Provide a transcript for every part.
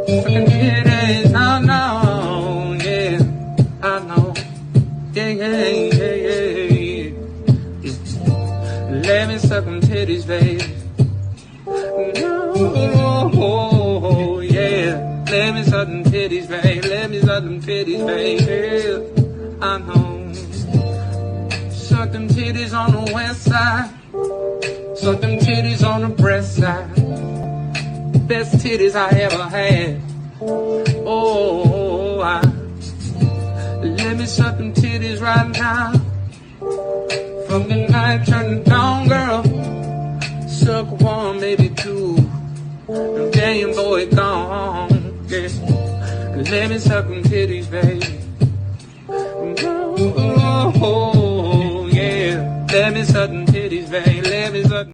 Sucking titties, I know, yeah, I know, yeah. Let me suck them titties, baby. No, yeah. Let me suck them titties, baby. Let me suck them titties, baby. I know. Suck them titties on the west side. Suck them titties on the breast side. Best titties I ever had. Oh, let me suck them titties right now. From the night turn to dawn, girl. Suck one, maybe two. And damn boy gone. Yeah. Let me suck them titties, baby. Oh, yeah. Let me suck them titties, baby. Let me suck them.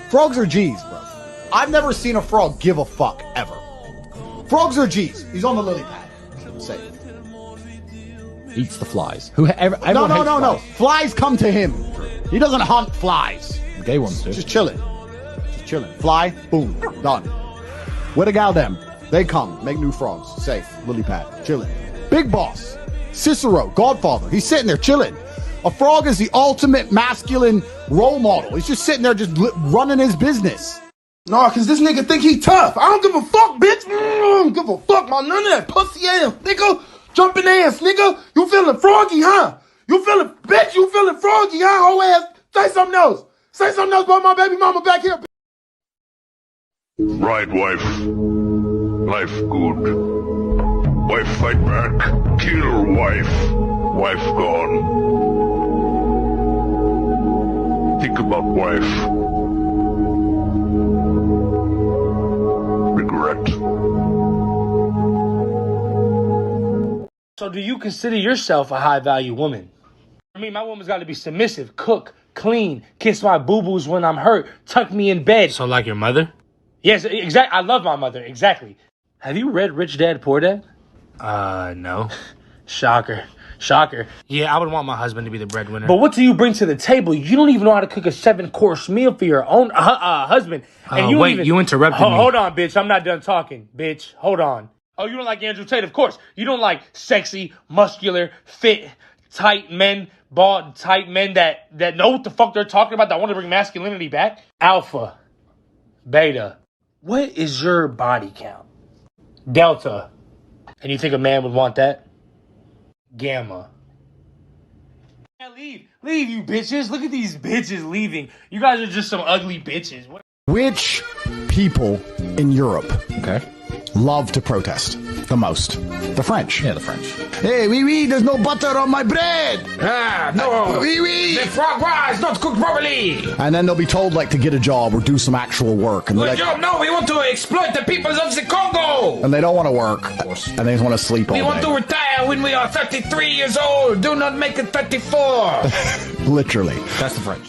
Frogs are G's, bro. I've never seen a frog give a fuck, ever. Frogs are G's. He's on the lily pad. Say. Eats the flies. Everyone No. Flies come to him. He doesn't hunt flies. The gay ones do. Just chilling. Fly, boom, done. Where the gal them? They come, make new frogs. Safe, lily pad, chilling. Big boss, Cicero, Godfather. He's sitting there chilling. A frog is the ultimate masculine role model. He's just sitting there just running his business. Nah, cause this nigga think he tough. I don't give a fuck, bitch. I don't give a fuck, man. None of that pussy ass, nigga. Jumping ass, nigga. You feeling froggy, huh? You feeling froggy, huh? Whole ass. Say something else. Say something else about my baby mama back here. Right, wife. Life good. Wife fight back. Kill wife. Wife gone. Think about wife. Regret. So do you consider yourself a high-value woman? I mean, my woman's got to be submissive, cook, clean, kiss my boo-boos when I'm hurt, tuck me in bed. So like your mother? Yes, exactly. I love my mother, exactly. Have you read Rich Dad, Poor Dad? No. Shocker. Yeah, I would want my husband to be the breadwinner. But what do you bring to the table? You don't even know how to cook a 7-course meal for your own husband. And you interrupted me. Hold on, bitch. I'm not done talking, bitch. Hold on. Oh, you don't like Andrew Tate? Of course. You don't like sexy, muscular, fit, tight men, bald, tight men that know what the fuck they're talking about, that want to bring masculinity back? Alpha. Beta. What is your body count? Delta. And you think a man would want that? Gamma. Yeah, leave, you bitches. Look at these bitches leaving. You guys are just some ugly bitches. Which people in Europe Okay. love to protest the most? The French. Yeah, the French. Hey, there's no butter on my bread. No. The foie gras is not cooked properly. And then they'll be told like to get a job or do some actual work. And they're like, No, we want to exploit the peoples of the Congo. and they don't want to work. Of course. And they just want to sleep all We want day. to retire when we are 33 years old. Do not make it 34. Literally. That's the French.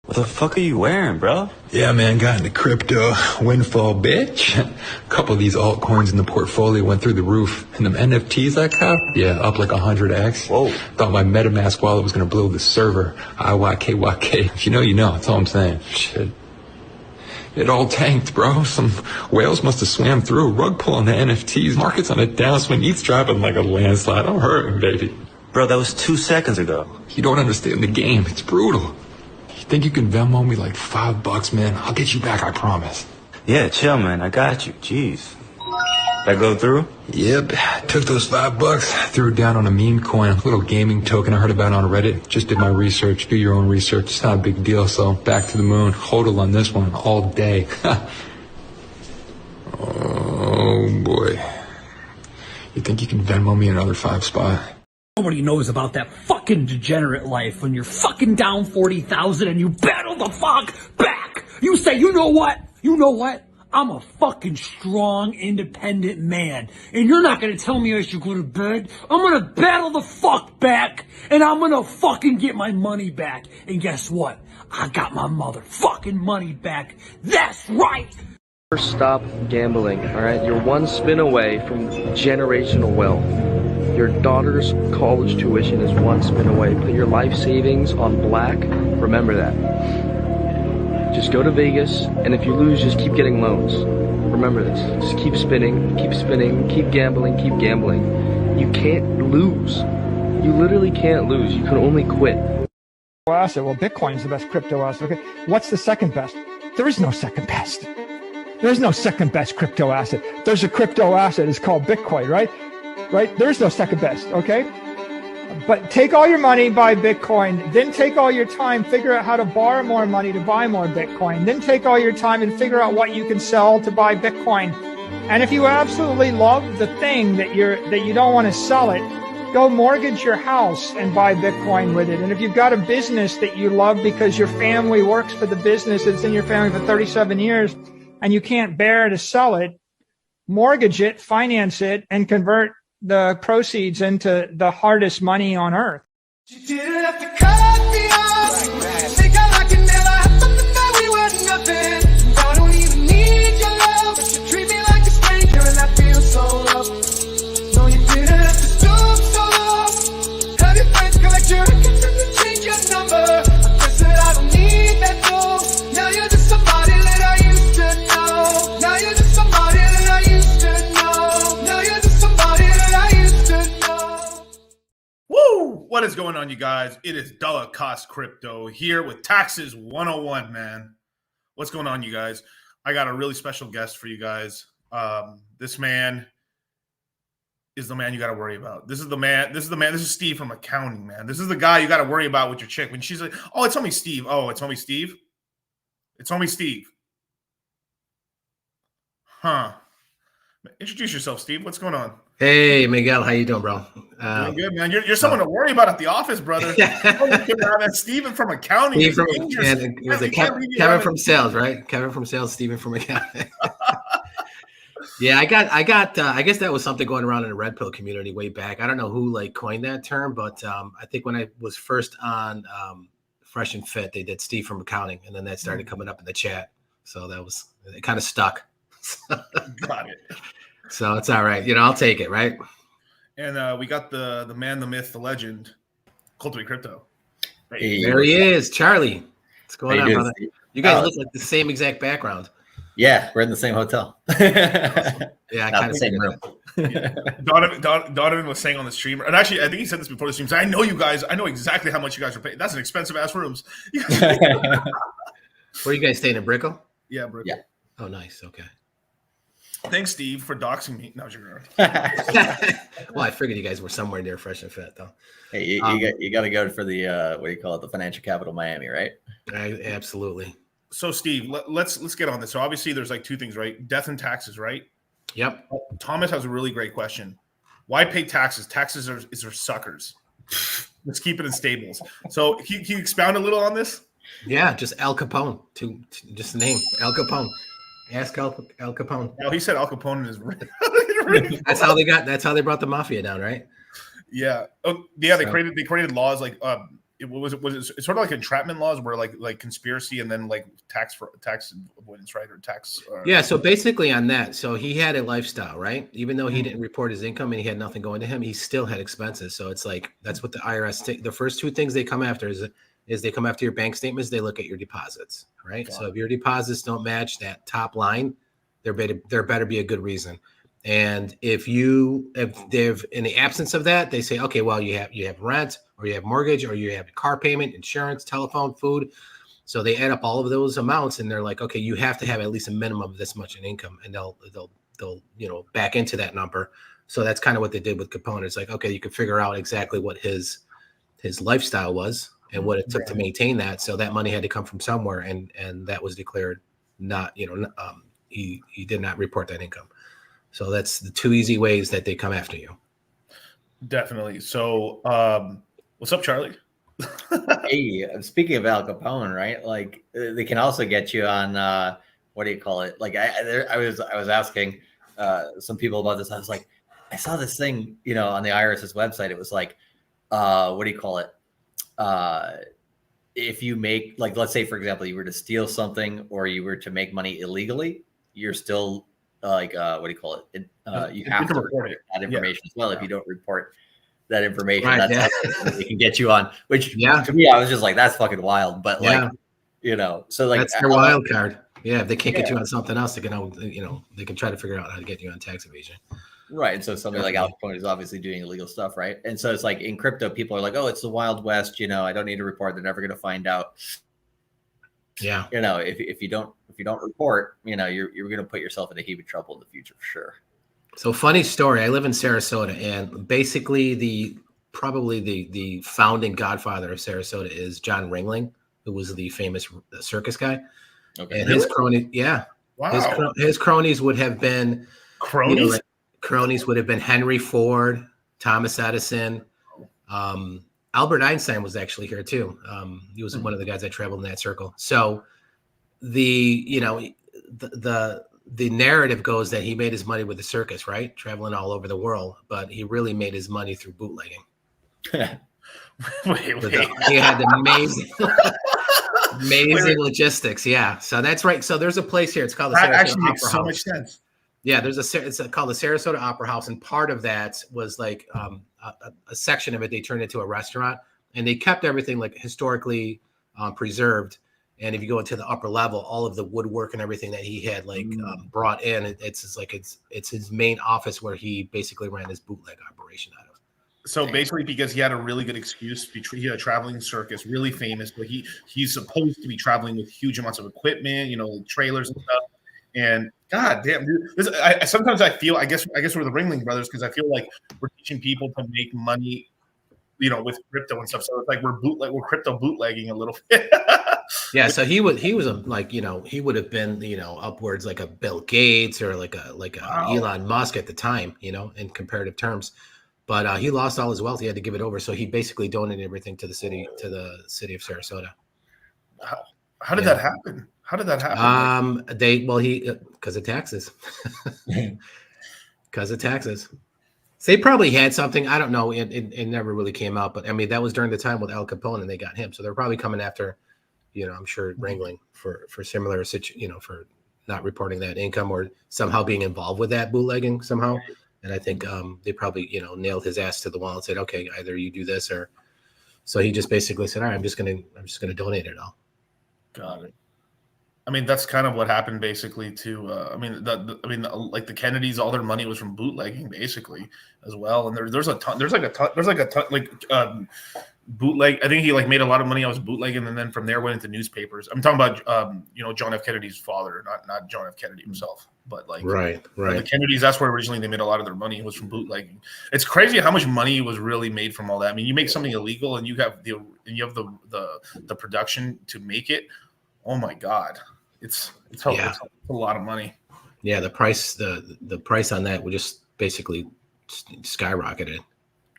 What the fuck are you wearing, bro? Yeah, man, got into crypto. Windfall, bitch. A couple of these altcoins in the portfolio went through the roof. And them NFTs I cop, yeah, up like 100x. Whoa. Thought my MetaMask wallet was gonna blow the server. IYKYK. If you know, that's all I'm saying. Shit. It all tanked, bro. Some whales must have swam through. Rug pull on the NFTs. Market's on a downswing. ETH's dropping like a landslide. I'm hurting, baby. Bro, that was 2 seconds ago. You don't understand the game. It's brutal. You think you can Venmo me like $5, man? I'll get you back, I promise. Yeah, chill, man. I got you. Jeez. That go through? Yep. Took those $5, threw it down on a meme coin, a little gaming token I heard about on Reddit. Just did my research. Do your own research. It's not a big deal, so back to the moon. Hodl on this one all day. Oh, boy. You think you can Venmo me another 5 spot? Nobody knows about that fucking degenerate life when you're fucking down 40,000 and you battle the fuck back. You say, you know what? I'm a fucking strong, independent man. And you're not gonna tell me I should go to bed. I'm gonna battle the fuck back. And I'm gonna fucking get my money back. And guess what? I got my motherfucking money back. That's right. Stop gambling, alright? You're one spin away from generational wealth. Your daughter's college tuition is one spin away. Put your life savings on black. Remember that. Just go to Vegas, and if you lose, just keep getting loans. Remember this. Just keep spinning, keep gambling, keep gambling. You can't lose. You literally can't lose. You can only quit. Asset. Well, Bitcoin is the best crypto asset. Okay, what's the second best? There is no second best. There's no second best crypto asset. There's a crypto asset. It's called Bitcoin, right? There's no second best, okay? But take all your money, buy Bitcoin, then take all your time, figure out how to borrow more money to buy more Bitcoin, then take all your time and figure out what you can sell to buy Bitcoin. And if you absolutely love the thing that you don't want to sell it, go mortgage your house and buy Bitcoin with it. And if you've got a business that you love because your family works for the business, it's in your family for 37 years, and you can't bear to sell it, mortgage it, finance it, and convert the proceeds into the hardest money on earth. You didn't have to cut me off. Think I can never happen, that we were nothing. I don't even need your love, but you treat me like a stranger, and I feel so loved. No, you didn't have to stoop so low. Have your friends collect your records and then change your number. I guess that I don't need that though. Now you're just somebody that I used to know. Now you're just somebody that I used to know. Now you're just somebody that I used to know. Woo! What is going on, you guys? It is Dollar Cost Crypto here with Taxes 101, man. What's going on, you guys? I got a really special guest for you guys. This man is the man you got to worry about. This is the man. This is Steve from accounting, man. This is the guy you got to worry about with your chick. When she's like, oh, it's only Steve. Oh, it's only Steve? It's only Steve. Huh. Introduce yourself, Steve. What's going on? Hey, Miguel, how you doing, bro? Doing good, man. You're someone to worry about at the office, brother. That's Steven from accounting. Steve from, and it was a Kevin from sales, right? Kevin from sales, Steven from accounting. Yeah, I guess that was something going around in the red pill community way back. I don't know who like coined that term, but I think when I was first on Fresh and Fit, they did Steve from accounting, and then that started coming up in the chat. So it kind of stuck. Got it. So it's all right. I'll take it, right? And we got the man, the myth, the legend, Cultivate Crypto. Hey, there he is, Charlie. What's going on, brother? You guys look like the same exact background. Yeah, we're in the same hotel. Yeah, I kind of same room. Yeah. Donovan was saying on the stream, and actually, I think he said this before the stream. I know you guys. I know exactly how much you guys are paying. That's an expensive ass rooms. Where are you guys staying in Brickell? Yeah, Brickell. Yeah. Oh, nice. Okay. Thanks, Steve, for doxing me. No, you're Well, I figured you guys were somewhere near Fresh and Fit, though. Hey, you got to go for the what do you call it? The financial capital, Miami, right? Absolutely. So, Steve, let's get on this. So, obviously, there's like two things, right? Death and taxes, right? Yep. Thomas has a really great question. Why pay taxes? Taxes are suckers. Let's keep it in stables. So, can you expound a little on this? Yeah, just Al Capone. To just the name Al Capone. Ask Al Capone. No, he said Al Capone is. That's how they brought the mafia down, right? Yeah. Oh, yeah. They created laws like it was it's sort of like entrapment laws where like conspiracy and then like tax avoidance, right? Or tax. Yeah. So basically on that, so he had a lifestyle, right? Even though he didn't report his income and he had nothing going to him, he still had expenses. So it's like that's what the IRS take. The first two things they come after is they come after your bank statements. They look at your deposits, right? So if your deposits don't match that top line, there better be a good reason. And if they've in the absence of that, they say, okay, well, you have rent or you have mortgage or you have a car payment, insurance, telephone, food. So they add up all of those amounts and they're like, okay, you have to have at least a minimum of this much in income, and they'll back into that number. So that's kind of what they did with Capone. It's like, okay, you can figure out exactly what his lifestyle was and what it took to maintain that. So that money had to come from somewhere, and that was declared not, he did not report that income. So that's the two easy ways that they come after you. Definitely. So what's up, Charlie? Hey, speaking of Al Capone, right? Like they can also get you on what do you call it? Like I was asking some people about this. I was like, I saw this thing, on the IRS's website. It was like, what do you call it? If you make, like, let's say, for example, you were to steal something or you were to make money illegally, you're still what do you call it? You have to report that information as well. If you don't report that information, that's they can get you on. Which to me, I was just like, that's fucking wild. But so like that's their wild card. Yeah, if they can't get you on something else, they can they can try to figure out how to get you on tax evasion. Right. And so somebody like Al Capone is obviously doing illegal stuff, right? And so it's like in crypto, people are like, oh, it's the Wild West, I don't need to report. They're never going to find out. Yeah. If you don't report, you're going to put yourself in a heap of trouble in the future for sure. So funny story. I live in Sarasota, and basically probably the founding godfather of Sarasota is John Ringling, who was the famous circus guy. Okay. And his cronies, wow. His cronies would have been cronies. Cronies would have been Henry Ford, Thomas Edison. Albert Einstein was actually here too. He was one of the guys that traveled in that circle. So the narrative goes that he made his money with the circus, right? Traveling all over the world, but he really made his money through bootlegging. He had amazing logistics. Yeah. So that's right. So there's a place here. It's called the Sarasota actually Opera makes so House. Much sense. Yeah, it's called the Sarasota Opera House, and part of that was like a section of it they turned into a restaurant, and they kept everything like historically preserved. And if you go into the upper level, all of the woodwork and everything that he had brought in, it's his main office where he basically ran his bootleg operation out of. So basically, because he had a really good excuse, he had a traveling circus, really famous, but he's supposed to be traveling with huge amounts of equipment, like trailers and stuff. And God damn, dude, sometimes I feel, I guess we're the Ringling Brothers, because I feel like we're teaching people to make money, with crypto and stuff. So it's like we're crypto bootlegging a little bit. Yeah, so he was a, like, he would have been, upwards like a Bill Gates or like a Elon Musk at the time, in comparative terms. But he lost all his wealth. He had to give it over. So he basically donated everything to the city of Sarasota. How did that happen? How did that happen? Because of taxes. Because of taxes. So they probably had something. I don't know. It never really came out. But I mean, that was during the time with Al Capone and they got him. So they're probably coming after, I'm sure wrangling for similar, for not reporting that income or somehow being involved with that bootlegging somehow. And I think they probably, nailed his ass to the wall and said, okay, either you do this or. So he just basically said, all right, I'm just gonna donate it all. Got it. I mean, that's kind of what happened basically to, like the Kennedys, all their money was from bootlegging basically as well. And there's bootleg. I think he like made a lot of money. I was bootlegging. And then from there went into newspapers. I'm talking about, John F. Kennedy's father, not John F. Kennedy himself, but like right. The Kennedys, that's where originally they made a lot of their money was from bootlegging. It's crazy how much money was really made from all that. I mean, you make something illegal and you have the production to make it. Oh my God. It's a lot of money. Yeah, the price the price on that would just basically skyrocketed.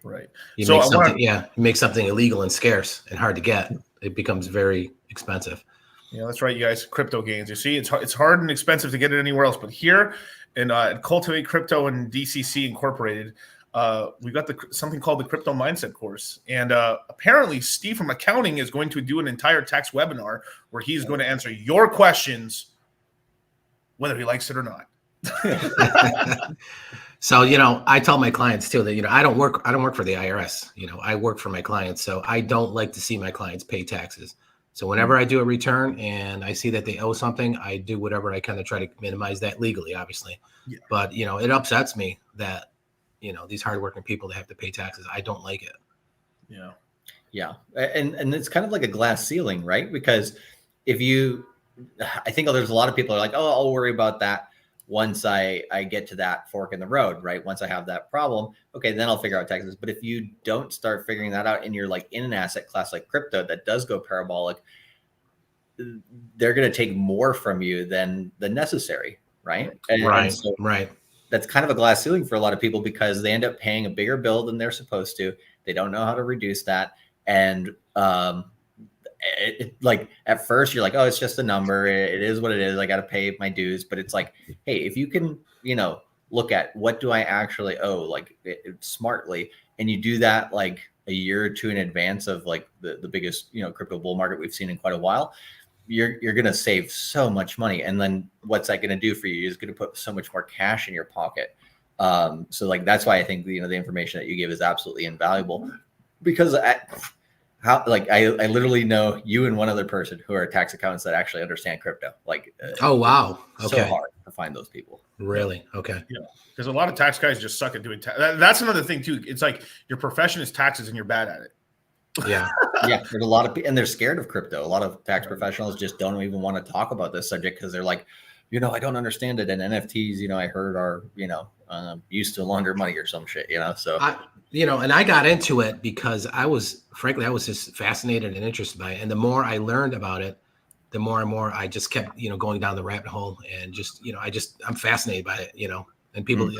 Right. You make something illegal and scarce and hard to get. It becomes very expensive. Yeah, that's right, you guys. Crypto gains. You see, it's hard and expensive to get it anywhere else, but here in Cultivate Crypto and DCC Incorporated, we got something called the Crypto Mindset course, and apparently Steve from accounting is going to do an entire tax webinar where he's going to answer your questions, whether he likes it or not. So I tell my clients too that I don't work for the IRS. I work for my clients, so I don't like to see my clients pay taxes. So whenever I do a return and I see that they owe something, I do whatever I can to try to minimize that legally, obviously. Yeah. But it upsets me that these hardworking people that have to pay taxes. I don't like it. Yeah. Yeah. And it's kind of like a glass ceiling, right? Because I think there's a lot of people are like, oh, I'll worry about that once I get to that fork in the road, right? Once I have that problem, okay, then I'll figure out taxes. But if you don't start figuring that out and you're like in an asset class like crypto that does go parabolic, they're going to take more from you than necessary, right? Right. That's kind of a glass ceiling for a lot of people because they end up paying a bigger bill than they're supposed to. They don't know how to reduce that. And like at first you're like, oh, it's just a number. It is what it is. I got to pay my dues. But it's like, hey, if you can, look at what do I actually owe, like smartly, and you do that like a year or two in advance of like the biggest, crypto bull market we've seen in quite a while, you're going to save so much money. And then what's that going to do for you? It's going to put so much more cash in your pocket. So like, that's why I think, the information that you give is absolutely invaluable because I literally know you and one other person who are tax accountants that actually understand crypto. Like, oh, wow. Okay. So hard to find those people. Really? Okay. Yeah. Because a lot of tax guys just suck at doing tax. That's another thing too. It's like your profession is taxes and you're bad at it. Yeah. Yeah. There's a lot of people and they're scared of crypto. A lot of tax professionals just don't even want to talk about this subject because they're like, I don't understand it. And NFTs, I heard are, used to launder money or some shit, so. And I got into it because I was just fascinated and interested by it. And the more I learned about it, the more and more I just kept, going down the rabbit hole and just, I'm fascinated by it, and people,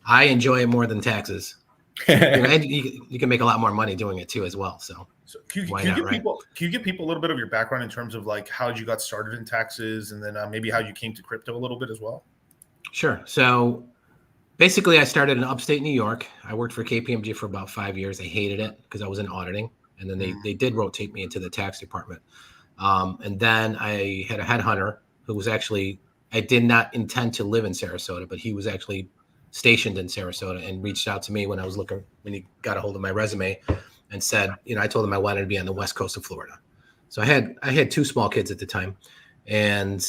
I enjoy it more than taxes. And you can make a lot more money doing it too as well. So can you give people a little bit of your background in terms of like how you got started in taxes and then maybe how you came to crypto a little bit as well? Sure. So basically I started in upstate New York. I worked for KPMG for about 5 years. I hated it because I was in auditing. And then they did rotate me into the tax department. And then I had a headhunter who was actually, I did not intend to live in Sarasota, but he was actually stationed in Sarasota and reached out to me when he got a hold of my resume and said, I told him I wanted to be on the West Coast of Florida. So I had two small kids at the time. And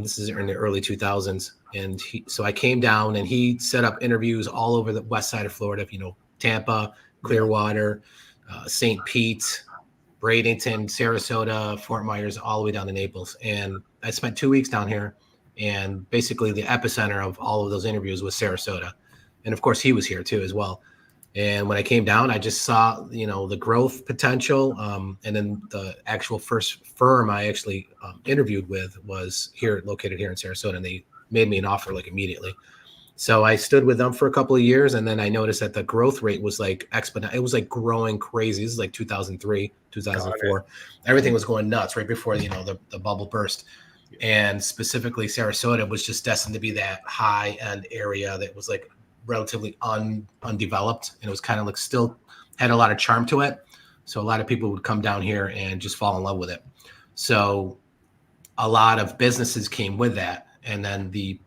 this is in the early 2000s. And so I came down and he set up interviews all over the west side of Florida, Tampa, Clearwater, St. Pete, Bradenton, Sarasota, Fort Myers, all the way down to Naples. And I spent 2 weeks down here. And basically the epicenter of all of those interviews was Sarasota. And of course he was here too as well. And when I came down, I just saw, the growth potential. And then the actual first firm I actually interviewed with was located here in Sarasota, and they made me an offer like immediately. So I stood with them for a couple of years, and then I noticed that the growth rate was like exponential. It was like growing crazy. This is like 2003, 2004. Everything was going nuts right before, the bubble burst. And specifically Sarasota was just destined to be that high end area that was like relatively undeveloped, and it was kind of like still had a lot of charm to it. So a lot of people would come down here and just fall in love with it. So a lot of businesses came with that. And then the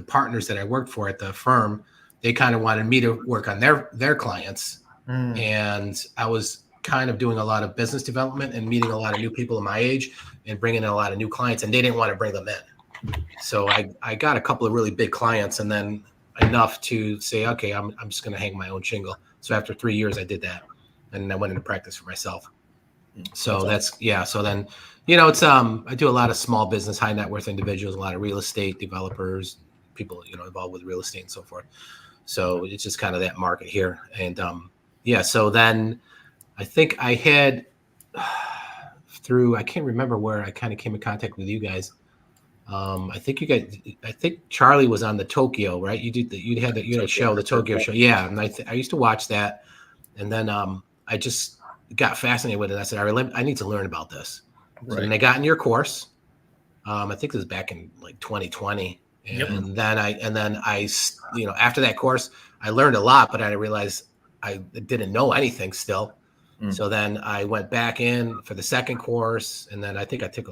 partners that I worked for at the firm, they kind of wanted me to work on their clients. And I was kind of doing a lot of business development and meeting a lot of new people in my age and bringing in a lot of new clients, and they didn't want to bring them in. So I got a couple of really big clients, and then enough to say, okay, I'm just going to hang my own shingle. So after 3 years, I did that, and I went into practice for myself. So So then, it's I do a lot of small business, high net worth individuals, a lot of real estate developers, people involved with real estate and so forth. So it's just kind of that market here. And so then I think I had I can't remember where I kind of came in contact with you guys. I think Charlie was on the Tokyo, right? You had a show, the Tokyo show. Yeah. And I used to watch that. And then I just got fascinated with it. I said, I need to learn about this. Right. So then I got in your course. I think this was back in like 2020. And then I after that course, I learned a lot, but I realized I didn't know anything still. So then I went back in for the second course, and then I think I took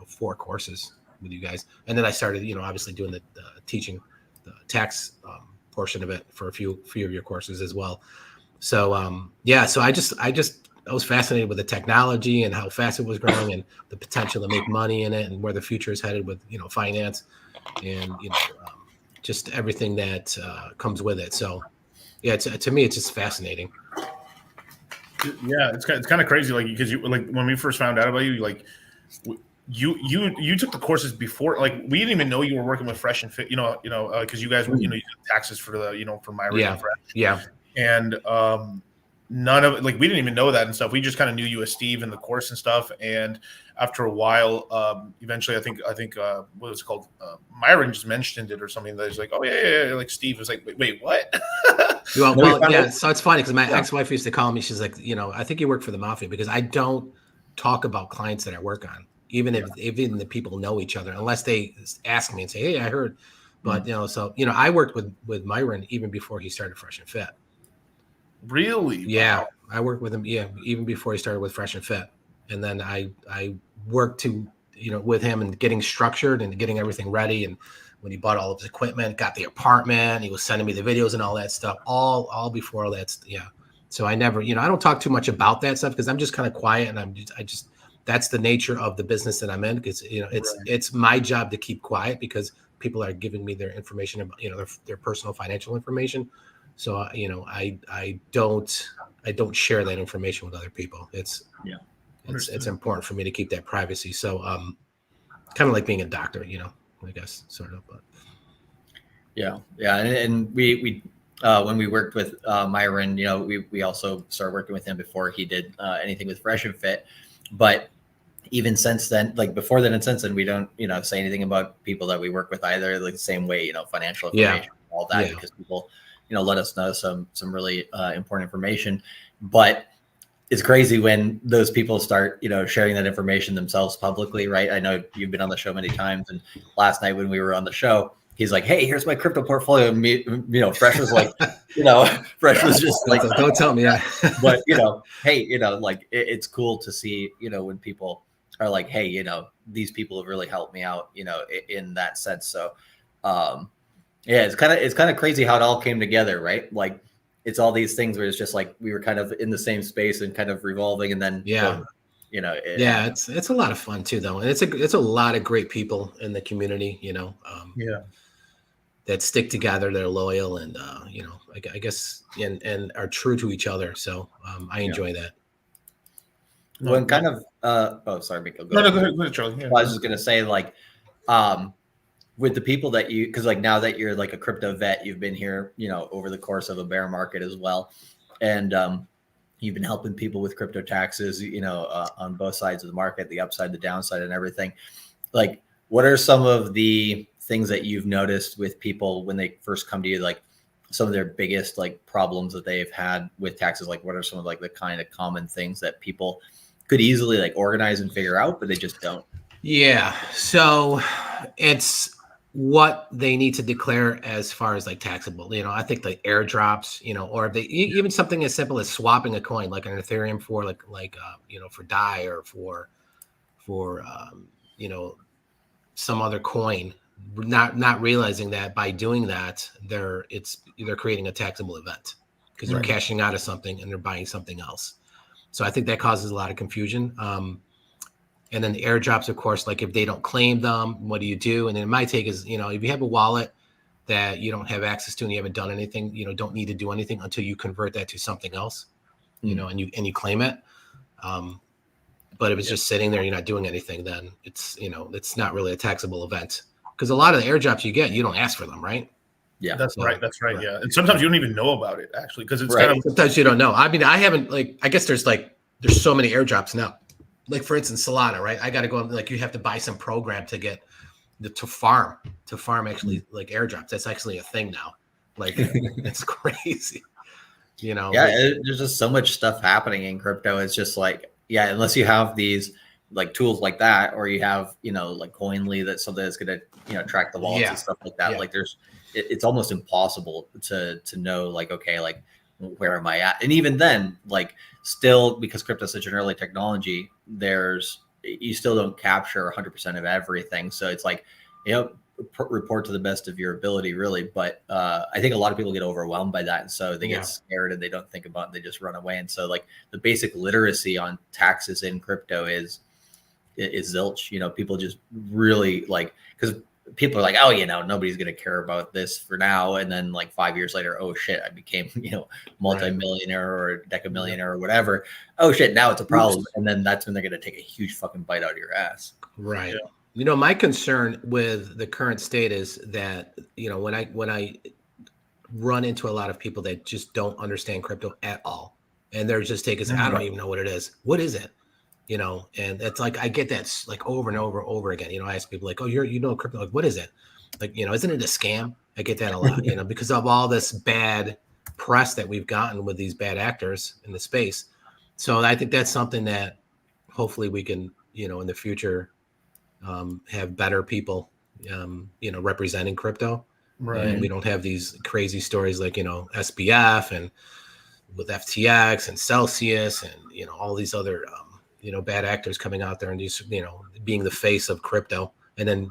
4 courses with you guys. And then I started, obviously doing the teaching, the tax portion of it for a few of your courses as well. So, so I was fascinated with the technology and how fast it was growing and the potential to make money in it and where the future is headed with, finance and, just everything that comes with it. So, to me, it's just fascinating. Yeah, it's kind of crazy, because you when we first found out about you, you took the courses before, we didn't even know you were working with Fresh and Fit, because you guys were, you did taxes for the, for Myron and Fresh. And none of it, we didn't even know that and stuff. We just kind of knew you as Steve in the course and stuff. And after a while, eventually, I think what was it called? Myron just mentioned it or something. That he's like, oh yeah. Like Steve was like, wait, what? So it's funny because my ex-wife used to call me. She's like, I think you work for the mafia, because I don't talk about clients that I work on, even if the people know each other, unless they ask me and say, hey, I heard. But I worked with Myron even before he started Fresh and Fit. Really? Yeah, wow. I worked with him. Yeah, even before he started with Fresh and Fit, and then I worked with him and getting structured and getting everything ready. And when he bought all of his equipment, got the apartment, he was sending me the videos and all that stuff, all before all that. Yeah. So I never, I don't talk too much about that stuff because I'm just kind of quiet, and I just that's the nature of the business that I'm in, because it's my job to keep quiet because people are giving me their information about their personal financial information. So I don't share that information with other people. It's important for me to keep that privacy. So kind of like being a doctor, I guess sort of. But and we when we worked with Myron, we also started working with him before he did anything with Fresh and Fit. But even since then, before then and since then, we don't say anything about people that we work with either, the same way, financial information, all that, because people let us know some really important information. But it's crazy when those people start sharing that information themselves publicly, right? I know you've been on the show many times, and last night when we were on the show, he's like, hey, here's my crypto portfolio. And me, Fresh was like, Fresh was just like, don't tell me. But hey, it's cool to see when people are like, hey, these people have really helped me out in that sense. So it's kind of crazy how it all came together, right? It's all these things where it's just like we were kind of in the same space and kind of revolving, and then it's a lot of fun too, though, and it's a lot of great people in the community, that stick together, they're loyal, and I guess and are true to each other. So I enjoy that. When kind of sorry, Miko, go ahead, Charlie. Yeah. I was just gonna say with the people that because now that you're like a crypto vet, you've been here, over the course of a bear market as well. and you've been helping people with crypto taxes, on both sides of the market, the upside, the downside, and everything. Like, what are some of the things that you've noticed with people when they first come to you, like some of their biggest like problems that they've had with taxes? Like, what are some of like the kind of common things that people could easily like organize and figure out, but they just don't? Yeah. So it's what they need to declare as far as like taxable. I think like airdrops, or if they even something as simple as swapping a coin, like an Ethereum for for DAI or for some other coin, not realizing that by doing that, they're creating a taxable event because they're cashing out of something and they're buying something else. So I think that causes a lot of confusion. And then the airdrops, of course, like if they don't claim them, what do you do? And then my take is, if you have a wallet that you don't have access to and you haven't done anything, don't need to do anything until you convert that to something else, and you claim it. But if it's just sitting there, you're not doing anything, then it's not really a taxable event, because a lot of the airdrops you get, you don't ask for them, right? Yeah, that's right. Yeah, and sometimes you don't even know about it actually, because it's kind of sometimes you don't know. I mean, I haven't I guess there's so many airdrops now. Like for instance, Solana, right? I got to go you have to buy some program to get to farm actually like airdrops. That's actually a thing now. Like it's crazy. There's just so much stuff happening in crypto. It's just like, unless you have these like tools like that, or you have, like Coinly, that's something that's going to, track the wallets and stuff like that. Yeah. Like it's almost impossible to know like, okay, like where am I at? And even then, like still, because crypto is such an early technology, you still don't capture 100% of everything. So it's like, report to the best of your ability, really. But I think a lot of people get overwhelmed by that, and so they get scared and they don't think about it, they just run away. And so like the basic literacy on taxes in crypto is zilch. People just really like, because people are like, oh, nobody's going to care about this for now. And then like 5 years later, oh shit, I became, multimillionaire or decamillionaire or whatever. Oh shit, now it's a problem. And then that's when they're going to take a huge fucking bite out of your ass. Right. Yeah. My concern with the current state is that, when I run into a lot of people that just don't understand crypto at all, and they're just taking, I don't even know what it is. What is it? And it's like, I get that like over and over and over again. I ask people like, oh, crypto, like, what is it? Like, isn't it a scam? I get that a lot, because of all this bad press that we've gotten with these bad actors in the space. So I think that's something that hopefully we can, in the future, have better people, representing crypto. Right. And we don't have these crazy stories like, SBF and with FTX and Celsius and, all these other, bad actors coming out there and just, being the face of crypto, and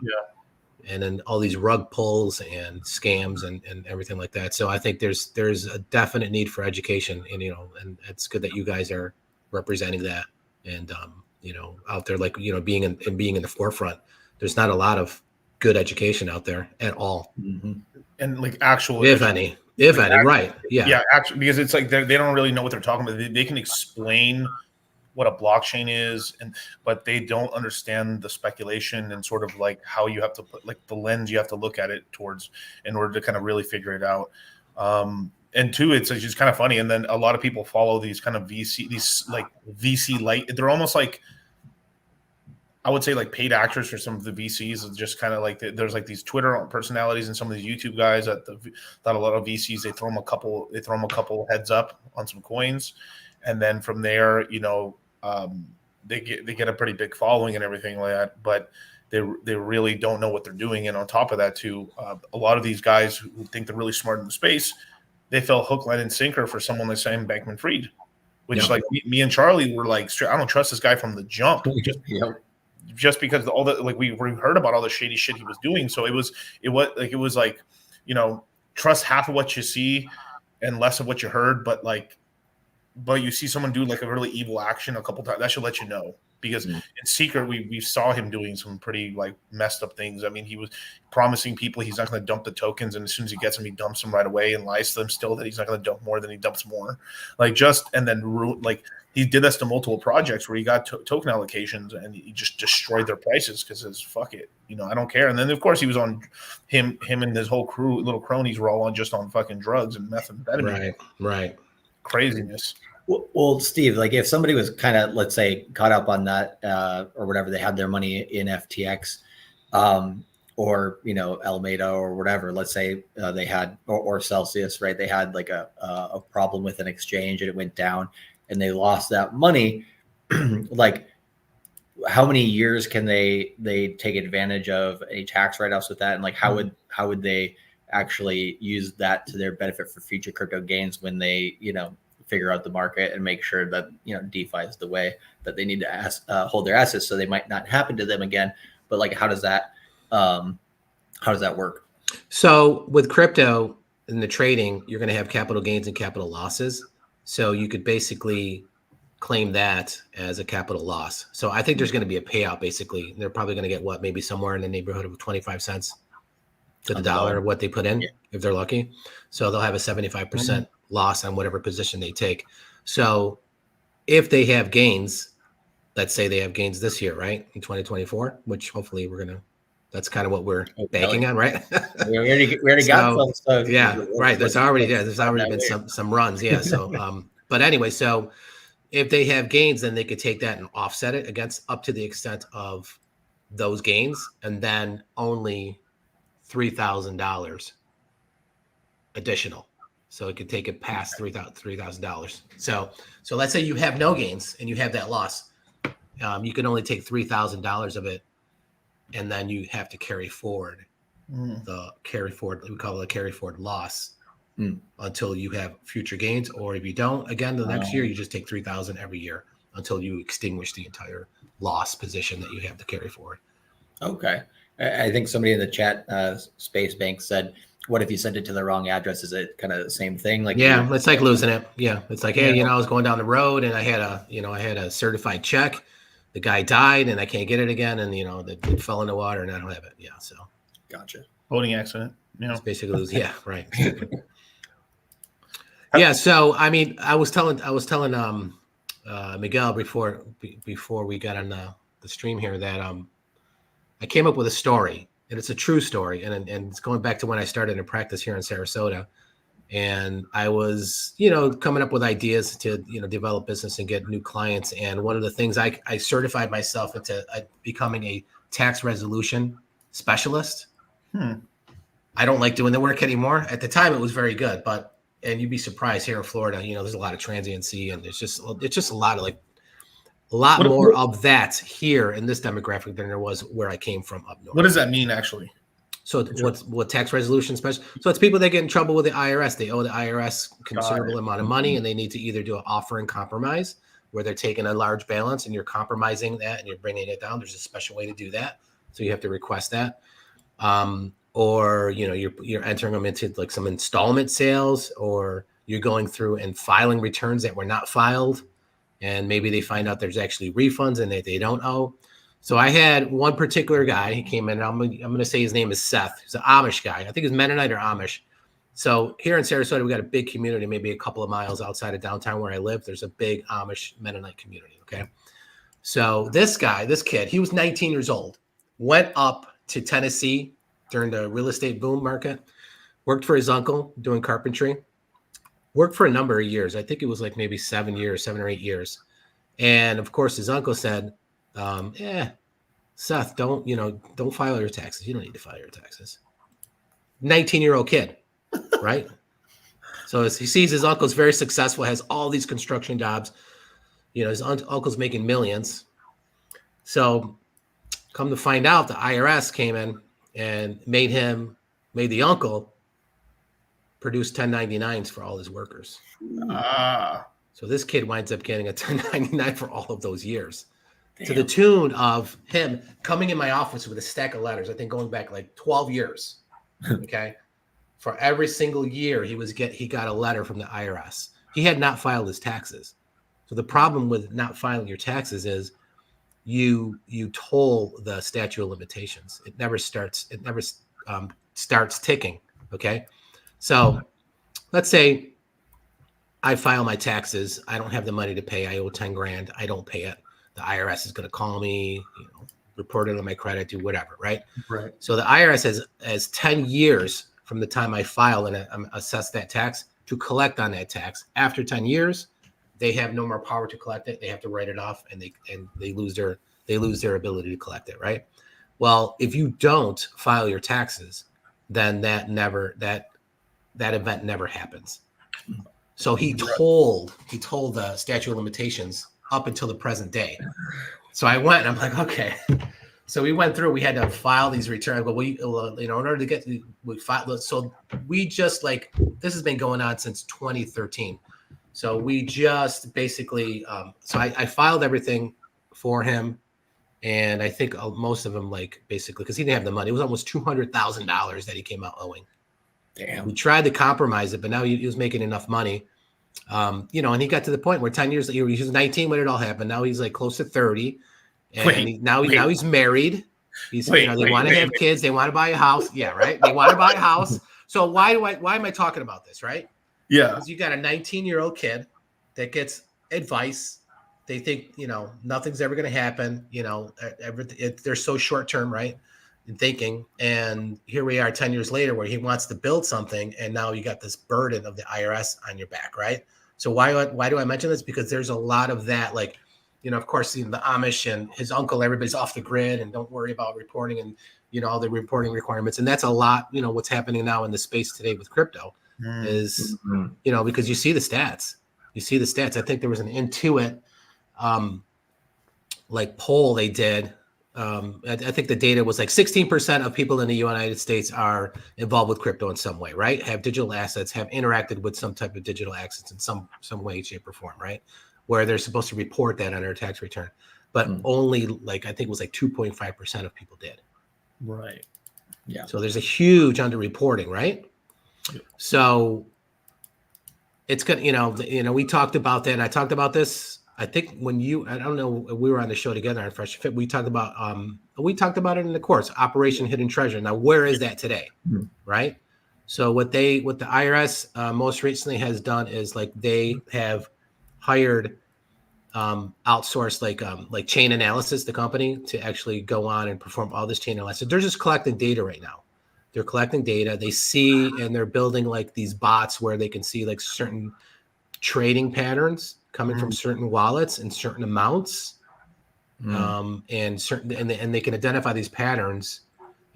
then all these rug pulls and scams and everything like that. So I think there's a definite need for education, and, and it's good that you guys are representing that and, out there, like, being in the forefront. There's not a lot of good education out there at all. Mm-hmm. And like actual, if any, right. Yeah. Actually, because it's like, they don't really know what they're talking about. They can explain what a blockchain is, but they don't understand the speculation and sort of like how you have to put like the lens you have to look at it towards in order to kind of really figure it out. And two, it's just kind of funny. And then a lot of people follow these kind of VC light. They're almost like, I would say like paid actors for some of the VCs. It's just kind of like there's like these Twitter personalities and some of these YouTube guys that a lot of VCs, they throw them a couple heads up on some coins, and then from there, they get a pretty big following and everything like that, but they really don't know what they're doing. And on top of that too, a lot of these guys who think they're really smart in the space, they fell hook, line, and sinker for someone like Sam Bankman-Fried, which like me and Charlie were like, I don't trust this guy from the jump, just because all the like we heard about all the shady shit he was doing. So it was like trust half of what you see and less of what you heard, but you see someone do like a really evil action a couple times, that should let you know, because in secret we saw him doing some pretty like messed up things. I mean, he was promising people he's not going to dump the tokens, and as soon as he gets them, he dumps them right away and lies to them still that he's not going to dump more, than he dumps more. And then he did this to multiple projects where he got token allocations and he just destroyed their prices because it's fuck it, I don't care. And then of course he was on him and his whole crew, little cronies were all on fucking drugs and methamphetamine. Right. craziness. Well, Steve, like if somebody was kind of, let's say, caught up on that or whatever, they had their money in FTX or, you know, Alameda or whatever, let's say they had, or Celsius, right? They had like a problem with an exchange and it went down and they lost that money. Like, how many years can they take advantage of any tax write-offs with that? And like, how would they actually use that to their benefit for future crypto gains when they, you know, figure out the market and make sure that, you know, DeFi is the way that they need to hold their assets so they might not happen to them again. But like, how does that work? So with crypto in the trading, you're going to have capital gains and capital losses. So you could basically claim that as a capital loss. So I think there's going to be a payout. Basically, they're probably going to get what, maybe somewhere in the neighborhood of 25 cents to the dollar of what they put in, if they're lucky. So they'll have a 75% loss on whatever position they take. So if they have gains, let's say they have gains this year, right, in 2024, which hopefully that's kind of what we're banking on, right? we already got some stuff. Yeah, right. There's already been some runs. Yeah. So, but anyway, so if they have gains, then they could take that and offset it against up to the extent of those gains, and then only $3,000 additional. So it could take it past $3,000. So let's say you have no gains and you have that loss. You can only take $3,000 of it, and then you have to carry forward the carry forward. We call it a carry forward loss until you have future gains. Or if you don't, again, the next year you just take $3,000 every year until you extinguish the entire loss position that you have to carry forward. Okay. I think somebody in the chat, Space Bank, said, what if you sent it to the wrong address? Is it kind of the same thing? Like, yeah, it's like losing it. Yeah. It's like, hey, you know, I was going down the road and I had a certified check. The guy died and I can't get it again. And, you know, it fell in the water and I don't have it. Yeah. So. Gotcha. Boating accident. You know, it's basically losing. Yeah. Right. Yeah. So, I mean, I was telling Miguel before we got on the stream here that, I came up with a story, and it's a true story. And it's going back to when I started in practice here in Sarasota. And I was, you know, coming up with ideas to, you know, develop business and get new clients. And one of the things I certified myself into becoming a tax resolution specialist. I don't like doing the work anymore. At the time, it was very good, and you'd be surprised here in Florida, you know, there's a lot of transiency and it's just a lot of more of that here in this demographic than there was where I came from up north. What does that mean, actually? So what tax resolution special? So it's people that get in trouble with the IRS. They owe the IRS considerable amount of money, and they need to either do an offer and compromise, where they're taking a large balance and you're compromising that and you're bringing it down. There's a special way to do that, so you have to request that. Or you know, you're entering them into like some installment sales, or you're going through and filing returns that were not filed. And maybe they find out there's actually refunds and that they don't owe. So I had one particular guy. He came in. I'm going to say his name is Seth. He's an Amish guy. I think he's Mennonite or Amish. So here in Sarasota, we got a big community, maybe a couple of miles outside of downtown where I live. There's a big Amish Mennonite community. Okay. So this kid, he was 19 years old, went up to Tennessee during the real estate boom market, worked for his uncle doing carpentry. Worked for a number of years. I think it was like maybe 7 or 8 years. And of course, his uncle said, Seth, don't file your taxes. You don't need to file your taxes. 19-year-old kid, right? So as he sees his uncle's very successful, has all these construction jobs, you know, his uncle's making millions. So come to find out, the IRS came in and made the uncle produce 1099s for all his workers. So this kid winds up getting a 1099 for all of those years. Damn. To the tune of him coming in my office with a stack of letters, I think going back like 12 years. Okay. For every single year he got a letter from the IRS. He had not filed his taxes. So the problem with not filing your taxes is you toll the statute of limitations. It never starts ticking. Okay. So let's say I file my taxes. I don't have the money to pay. I owe 10 grand. I don't pay it. The IRS is going to call me, you know, report it on my credit, do whatever. Right. So the IRS has 10 years from the time I file and assess that tax to collect on that tax. After 10 years, they have no more power to collect it. They have to write it off, and they lose their ability to collect it, right? Well, if you don't file your taxes, then that event never happens. So he told the statute of limitations up until the present day. So I went and I'm like, okay. So we went through, we had to file these returns, but in order to get, we filed. So we just this has been going on since 2013. So we just basically, so I filed everything for him. And I think most of them, basically, because he didn't have the money, it was almost $200,000 that he came out owing. Damn. We tried to compromise it, but now he was making enough money. And he got to the point where 10 years later, he was 19 when it all happened. Now he's close to 30. And now he's married. They want to have kids. They want to buy a house. Yeah, right. They want to buy a house. So why am I talking about this, right? Yeah. Because you got a 19-year-old kid that gets advice. They think, nothing's ever going to happen. They're so short term, right? In thinking. And here we are 10 years later where he wants to build something. And now you got this burden of the IRS on your back, right? So why do I mention this? Because there's a lot of that, of course, the Amish and his uncle, everybody's off the grid and don't worry about reporting and, all the reporting requirements. And that's a lot, what's happening now in the space today with crypto is, because you see the stats. I think there was an Intuit poll they did. I think the data was 16% of people in the United States are involved with crypto in some way, right? Have digital assets, have interacted with some type of digital assets in some way, shape, or form, right? Where they're supposed to report that on their tax return. But only I think it was 2.5% of people did. Right. Yeah. So there's a huge underreporting, right? Yeah. So it's good, we talked about that. And I talked about this. I think I don't know, we were on the show together on Fresh Fit. We talked about it in the course, Operation Hidden Treasure. Now, where is that today? Right. So what the IRS most recently has done is they have hired outsourced like chain analysis, the company, to actually go on and perform all this chain analysis. They're just collecting data right now. They're collecting data. They see, and they're building these bots where they can see certain trading patterns coming from certain wallets and certain amounts, and they can identify these patterns.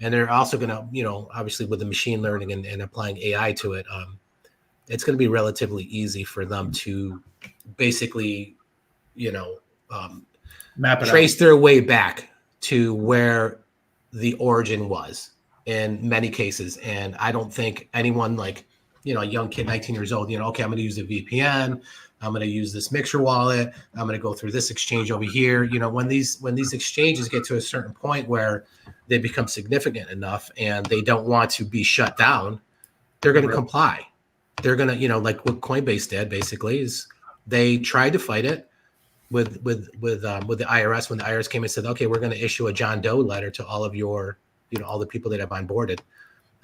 And they're also going to, obviously with the machine learning and applying AI to it, it's going to be relatively easy for them to basically, map it trace out. their way back to where the origin was in many cases. And I don't think anyone a young kid, 19 years old, okay, I'm going to use a VPN. I'm going to use this Mixer wallet. I'm going to go through this exchange over here. When these exchanges get to a certain point where they become significant enough and they don't want to be shut down, they're going to comply. They're going to, like what Coinbase did basically is they tried to fight it with the IRS when the IRS came and said, okay, we're going to issue a John Doe letter to all of your, all the people that have onboarded.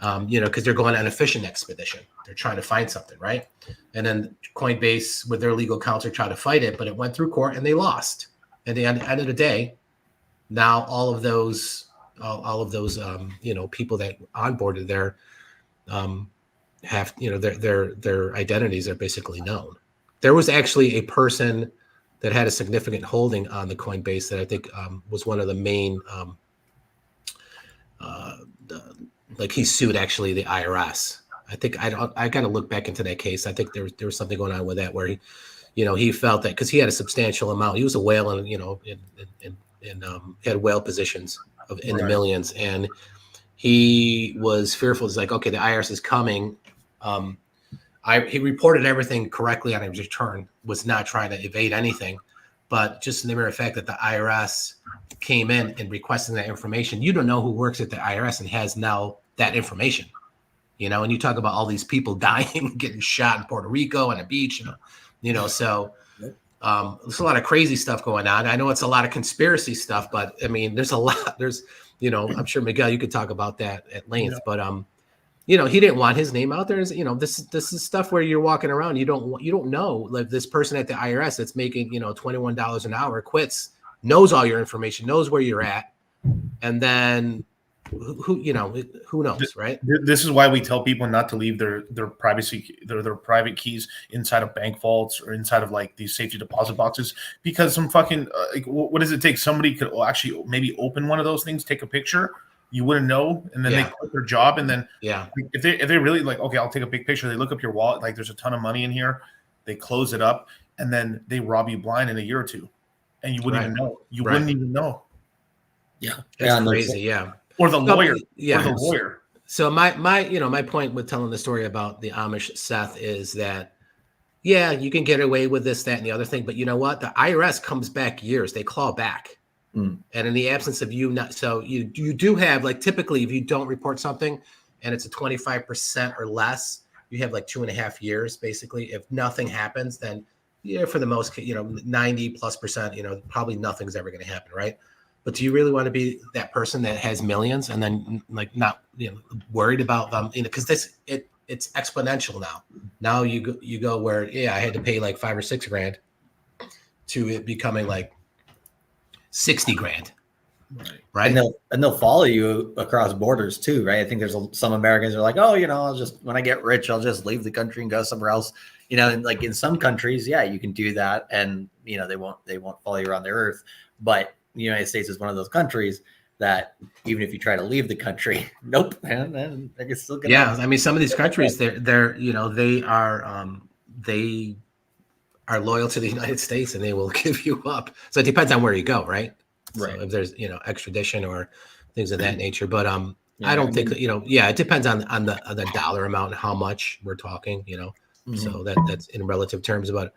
Because they're going on a fishing expedition. They're trying to find something, right? And then Coinbase, with their legal counsel, tried to fight it, but it went through court and they lost. At the end of the day, now all of those people that onboarded there have, their identities are basically known. There was actually a person that had a significant holding on the Coinbase that I think was one of the main. He sued actually the IRS. I think I got to look back into that case. I think there was something going on with that where he felt that because he had a substantial amount. He was a whale and had whale positions in the millions, and he was fearful. It's okay, the IRS is coming. He reported everything correctly on his return. Was not trying to evade anything, but just the mere fact that the IRS came in and requesting that information, you don't know who works at the IRS and has now that information, and you talk about all these people dying, getting shot in Puerto Rico on a beach, so there's a lot of crazy stuff going on. I know it's a lot of conspiracy stuff, but I mean, there's a lot, I'm sure Miguel, you could talk about that at length, but he didn't want his name out there. This is stuff where you're walking around. You don't know, this person at the IRS that's making, $21 an hour quits, knows all your information, knows where you're at. And then, who who knows, right? This is why we tell people not to leave their privacy, their private keys inside of bank vaults or inside of like these safety deposit boxes, because some fucking like, what does it take? Somebody could actually maybe open one of those things, take a picture, you wouldn't know, and then they quit their job, and then if they really like, okay, I'll take a big picture, they look up your wallet, like there's a ton of money in here, they close it up, and then they rob you blind in a year or two, and you wouldn't even know. You wouldn't even know. Yeah, that's crazy. Yeah. Or the lawyer. Yeah. Or the lawyer. So my point with telling the story about the Amish, Seth, is that you can get away with this, that, and the other thing, but you know what? The IRS comes back years. They claw back. And in the absence of you you do have, like, typically if you don't report something and it's a 25% or less, you have like 2.5 years basically. If nothing happens, then for the most, 90+%, probably nothing's ever going to happen, right? But do you really want to be that person that has millions and then like not worried about them? Because it's exponential now. Now you go where I had to pay like $5 or $6 grand to it becoming like 60 grand. Right. And they'll follow you across borders too, right? I think there's some Americans are like, oh, I'll just, when I get rich, I'll just leave the country and go somewhere else. And like in some countries, you can do that, and they won't follow you around the earth. But the United States is one of those countries that even if you try to leave the country, nope, and they can still get out. I mean, some of these countries, they're they are loyal to the United States and they will give you up. So it depends on where you go, right? Right. So if there's extradition or things of that nature, but I don't think it depends on the dollar amount and how much we're talking, So that's in relative terms. But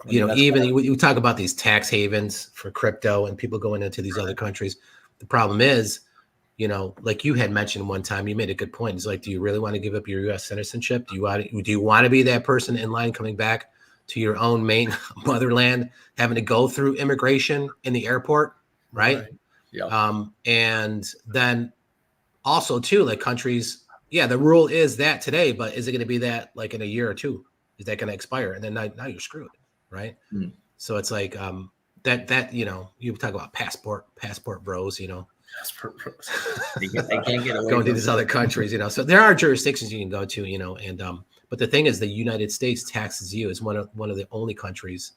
even you talk about these tax havens for crypto and people going into these other countries. The problem is, like you had mentioned one time, you made a good point. It's like, do you really want to give up your U.S. citizenship? Do you want to be that person in line coming back to your own main motherland, having to go through immigration in the airport, right? Yeah. And then also too, like countries, the rule is that today, but is it going to be that like in a year or two? Is that going to expire? And then now you're screwed, right? So it's like that you talk about passport bros, Passport bros. They can't get away going to these other countries, So there are jurisdictions you can go to, and but the thing is, the United States taxes you as one of the only countries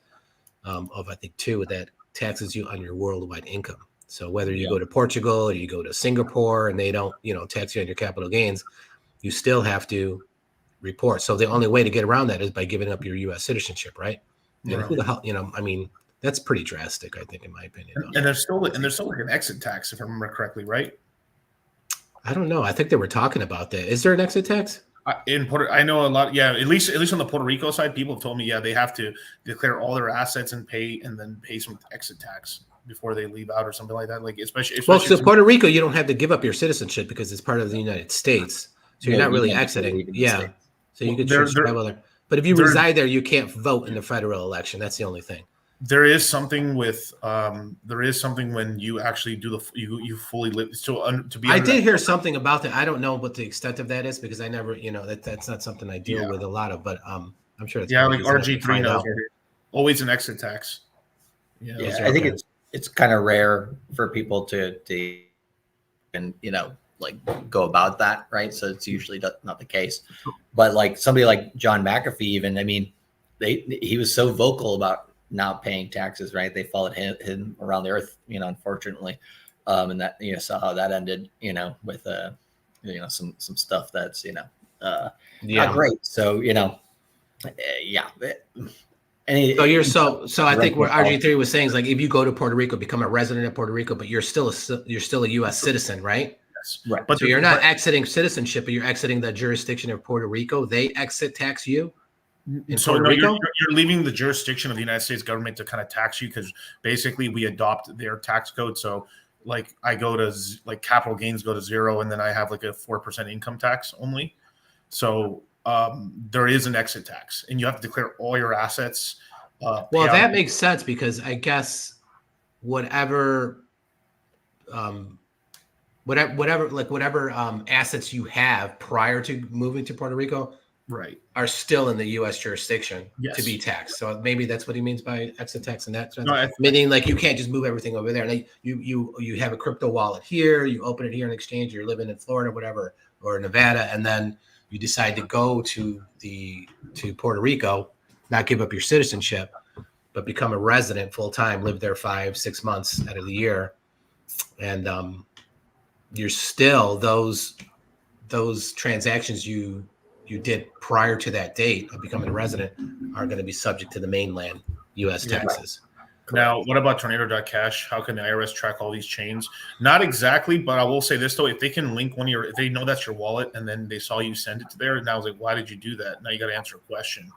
of I think two that taxes you on your worldwide income. So whether you go to Portugal or you go to Singapore and they don't, tax you on your capital gains, you still have to report. So the only way to get around that is by giving up your U.S. citizenship, right? And who the hell, I mean, that's pretty drastic, I think, in my opinion. And there's still like an exit tax, if I remember correctly, right? I don't know. I think they were talking about that. Is there an exit tax? I know a lot. Yeah, at least on the Puerto Rico side, people have told me, they have to declare all their assets and then pay some exit tax before they leave out or something like that. Like especially so Puerto Rico, you don't have to give up your citizenship because it's part of the United States, so you're not really exiting. So you could travel there. But if you reside there, you can't vote in the federal election. That's the only thing. There is something with when you actually do you fully live. So to be, I did hear something about that. I don't know what the extent of that is because I never, that's not something I deal with a lot of. But I'm sure it's like RG3 knows. Always an exit tax. I think it's kind of rare for people to and like go about that, right? So it's usually not the case. But like somebody like John McAfee, even, I mean, he was so vocal about not paying taxes, right? They followed him around the earth, unfortunately. And that, saw how that ended, with, some stuff that's, not great. So, So I think what RG3 was saying is like, if you go to Puerto Rico, become a resident of Puerto Rico, but you're still a U.S. citizen, right? Yes. Right. But so you're not exiting citizenship, but you're exiting the jurisdiction of Puerto Rico. They exit tax you. So no, you're leaving the jurisdiction of the United States government to kind of tax you because basically we adopt their tax code. So like I go to like capital gains go to 0 and then I have like a 4% income tax only. So there is an exit tax and you have to declare all your assets. Well, that makes sense because I guess whatever assets you have prior to moving to Puerto Rico, are still in the U.S. jurisdiction Yes. to be taxed. So maybe that's what he means by exit tax in that sense. No, Meaning, like, you can't just move everything over there. Like, you have a crypto wallet here, you open it here in exchange, you're living in Florida, whatever, or Nevada, and then you decide to go to Puerto Rico, not give up your citizenship, but become a resident full time, live there 5-6 months out of the year, and you're still those transactions you did prior to that date of becoming a resident are going to be subject to the mainland U.S. taxes. Now, what about Tornado.cash? How can the IRS track all these chains? Not exactly, but I will say this though: if they can link if they know that's your wallet, and then they saw you send it to there, and I was like, why did you do that? Now you got to answer a question.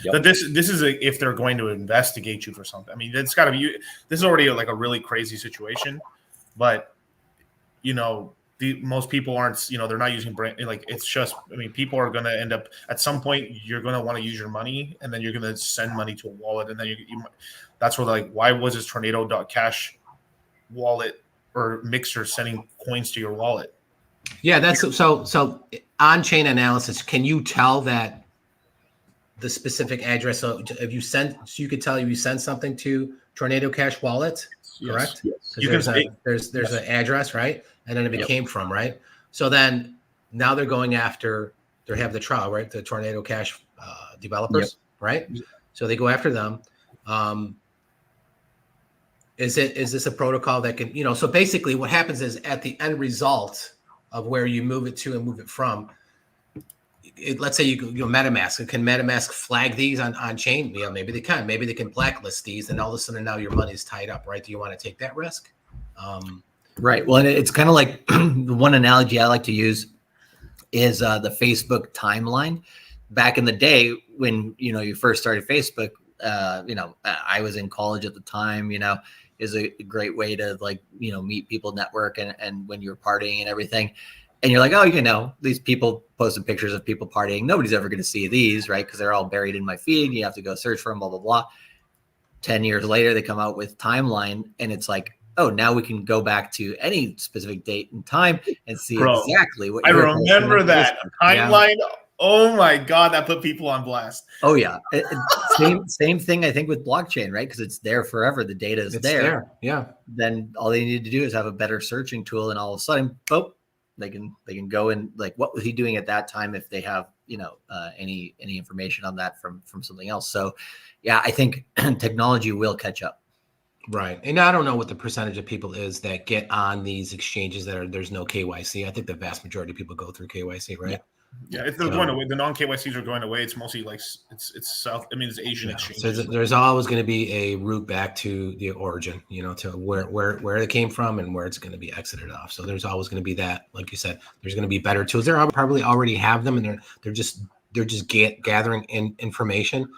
Yep. But this is if they're going to investigate you for something. I mean, it's got to be. This is already like a really crazy situation, but most people aren't. They're not using brand. Like, it's just. I mean, people are going to end up at some point. You're going to want to use your money, and then you're going to send money to a wallet, and then you that's where, like, why was this Tornado.cash wallet or mixer sending coins to your wallet? Yeah, that's so on-chain analysis. Can you tell that the specific address? So if you could tell you send something to Tornado Cash wallet, correct? Yes. There's an address, right? And then it came from, right? So then now they're going after. They have the trial, right? The Tornado Cash developers, right? So they go after them. Is this a protocol that can, so basically what happens is at the end result of where you move it to and move it from, let's say you MetaMask. Can MetaMask flag these on chain? Yeah, maybe they can. Maybe they can blacklist these, and all of a sudden now your money's tied up, right? Do you want to take that risk? Right. Well, it's kind of like the one analogy I like to use is the Facebook timeline. Back in the day when you first started Facebook, I was in college at the time. Is a great way to meet people, network, and when you're partying and everything. And you're like, oh, these people posted pictures of people partying. Nobody's ever going to see these, right? Because they're all buried in my feed. You have to go search for them, blah, blah, blah. 10 years later, they come out with timeline, and it's like, oh, now we can go back to any specific date and time and see exactly what. I remember that timeline. Yeah. Oh my God, that put people on blast. Oh yeah, same thing. I think with blockchain, right? Because it's there forever. The data is there. Yeah. Then all they need to do is have a better searching tool, and all of a sudden, boom, they can go in. Like, what was he doing at that time? If they have any information on that from something else. So, yeah, I think technology will catch up. Right. And I don't know what the percentage of people is that get on these exchanges there's no KYC. I think the vast majority of people go through KYC, right? Yeah, if they're going away, the non-KYCs are going away. It's mostly like it's South. I mean, it's Asian exchanges. So there's always going to be a route back to the origin, to where it came from and where it's going to be exited off. So there's always going to be that. Like you said, there's going to be better tools. They probably already have them, and they're just gathering information.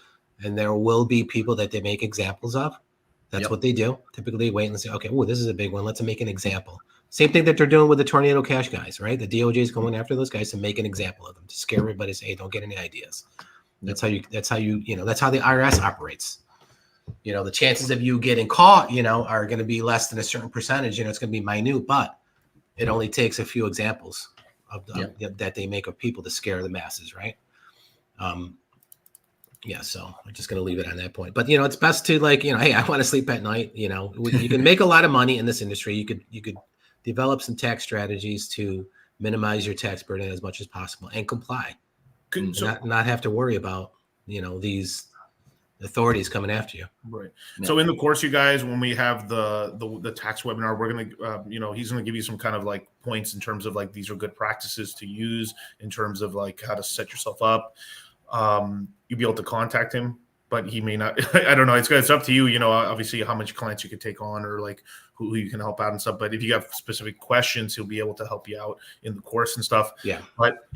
And there will be people that they make examples of. That's what they do. Typically, wait and say, okay, this is a big one. Let's make an example. Same thing that they're doing with the Tornado Cash guys, right? The DOJ is going after those guys to make an example of them, to scare everybody, say, hey, don't get any ideas. That's how the IRS operates. The chances of you getting caught, are going to be less than a certain percentage. It's going to be minute, but it only takes a few examples of that they make of people to scare the masses, right? So I'm just going to leave it on that point. But, it's best to hey, I want to sleep at night. You can make a lot of money in this industry. You could develop some tax strategies to minimize your tax burden as much as possible and comply. Not have to worry about, these authorities coming after you. Right. Yeah. So in the course, you guys, when we have the tax webinar, we're going to, he's going to give you some kind of like points in terms of like, these are good practices to use in terms of like how to set yourself up. You'll be able to contact him, but he may not. I don't know. It's up to you. Obviously, how much clients you could take on, or like who you can help out and stuff. But if you have specific questions, he'll be able to help you out in the course and stuff. Yeah. But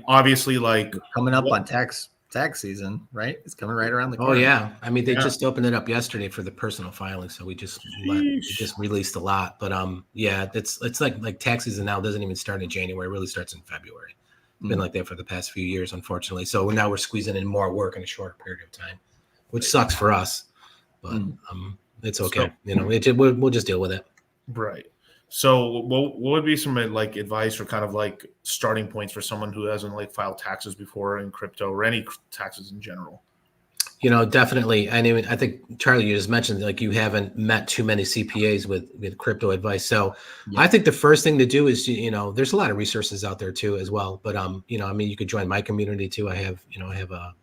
obviously, like coming up on tax season, right? It's coming right around the corner. Oh yeah. I mean, they just opened it up yesterday for the personal filing, so we just released a lot. But it's like tax season now doesn't even start in January. It really starts in February. It's been like that for the past few years, unfortunately. So now we're squeezing in more work in a shorter period of time, which sucks for us, but it's okay. We'll just deal with it. Right. So what would be some like advice or kind of like starting points for someone who hasn't like filed taxes before in crypto or any taxes in general? You know, definitely. I mean, I think Charlie, you just mentioned like you haven't met too many CPAs with crypto advice. So I think the first thing to do is, you know, there's a lot of resources out there too as well. But you know, I mean, you could join my community too. I have a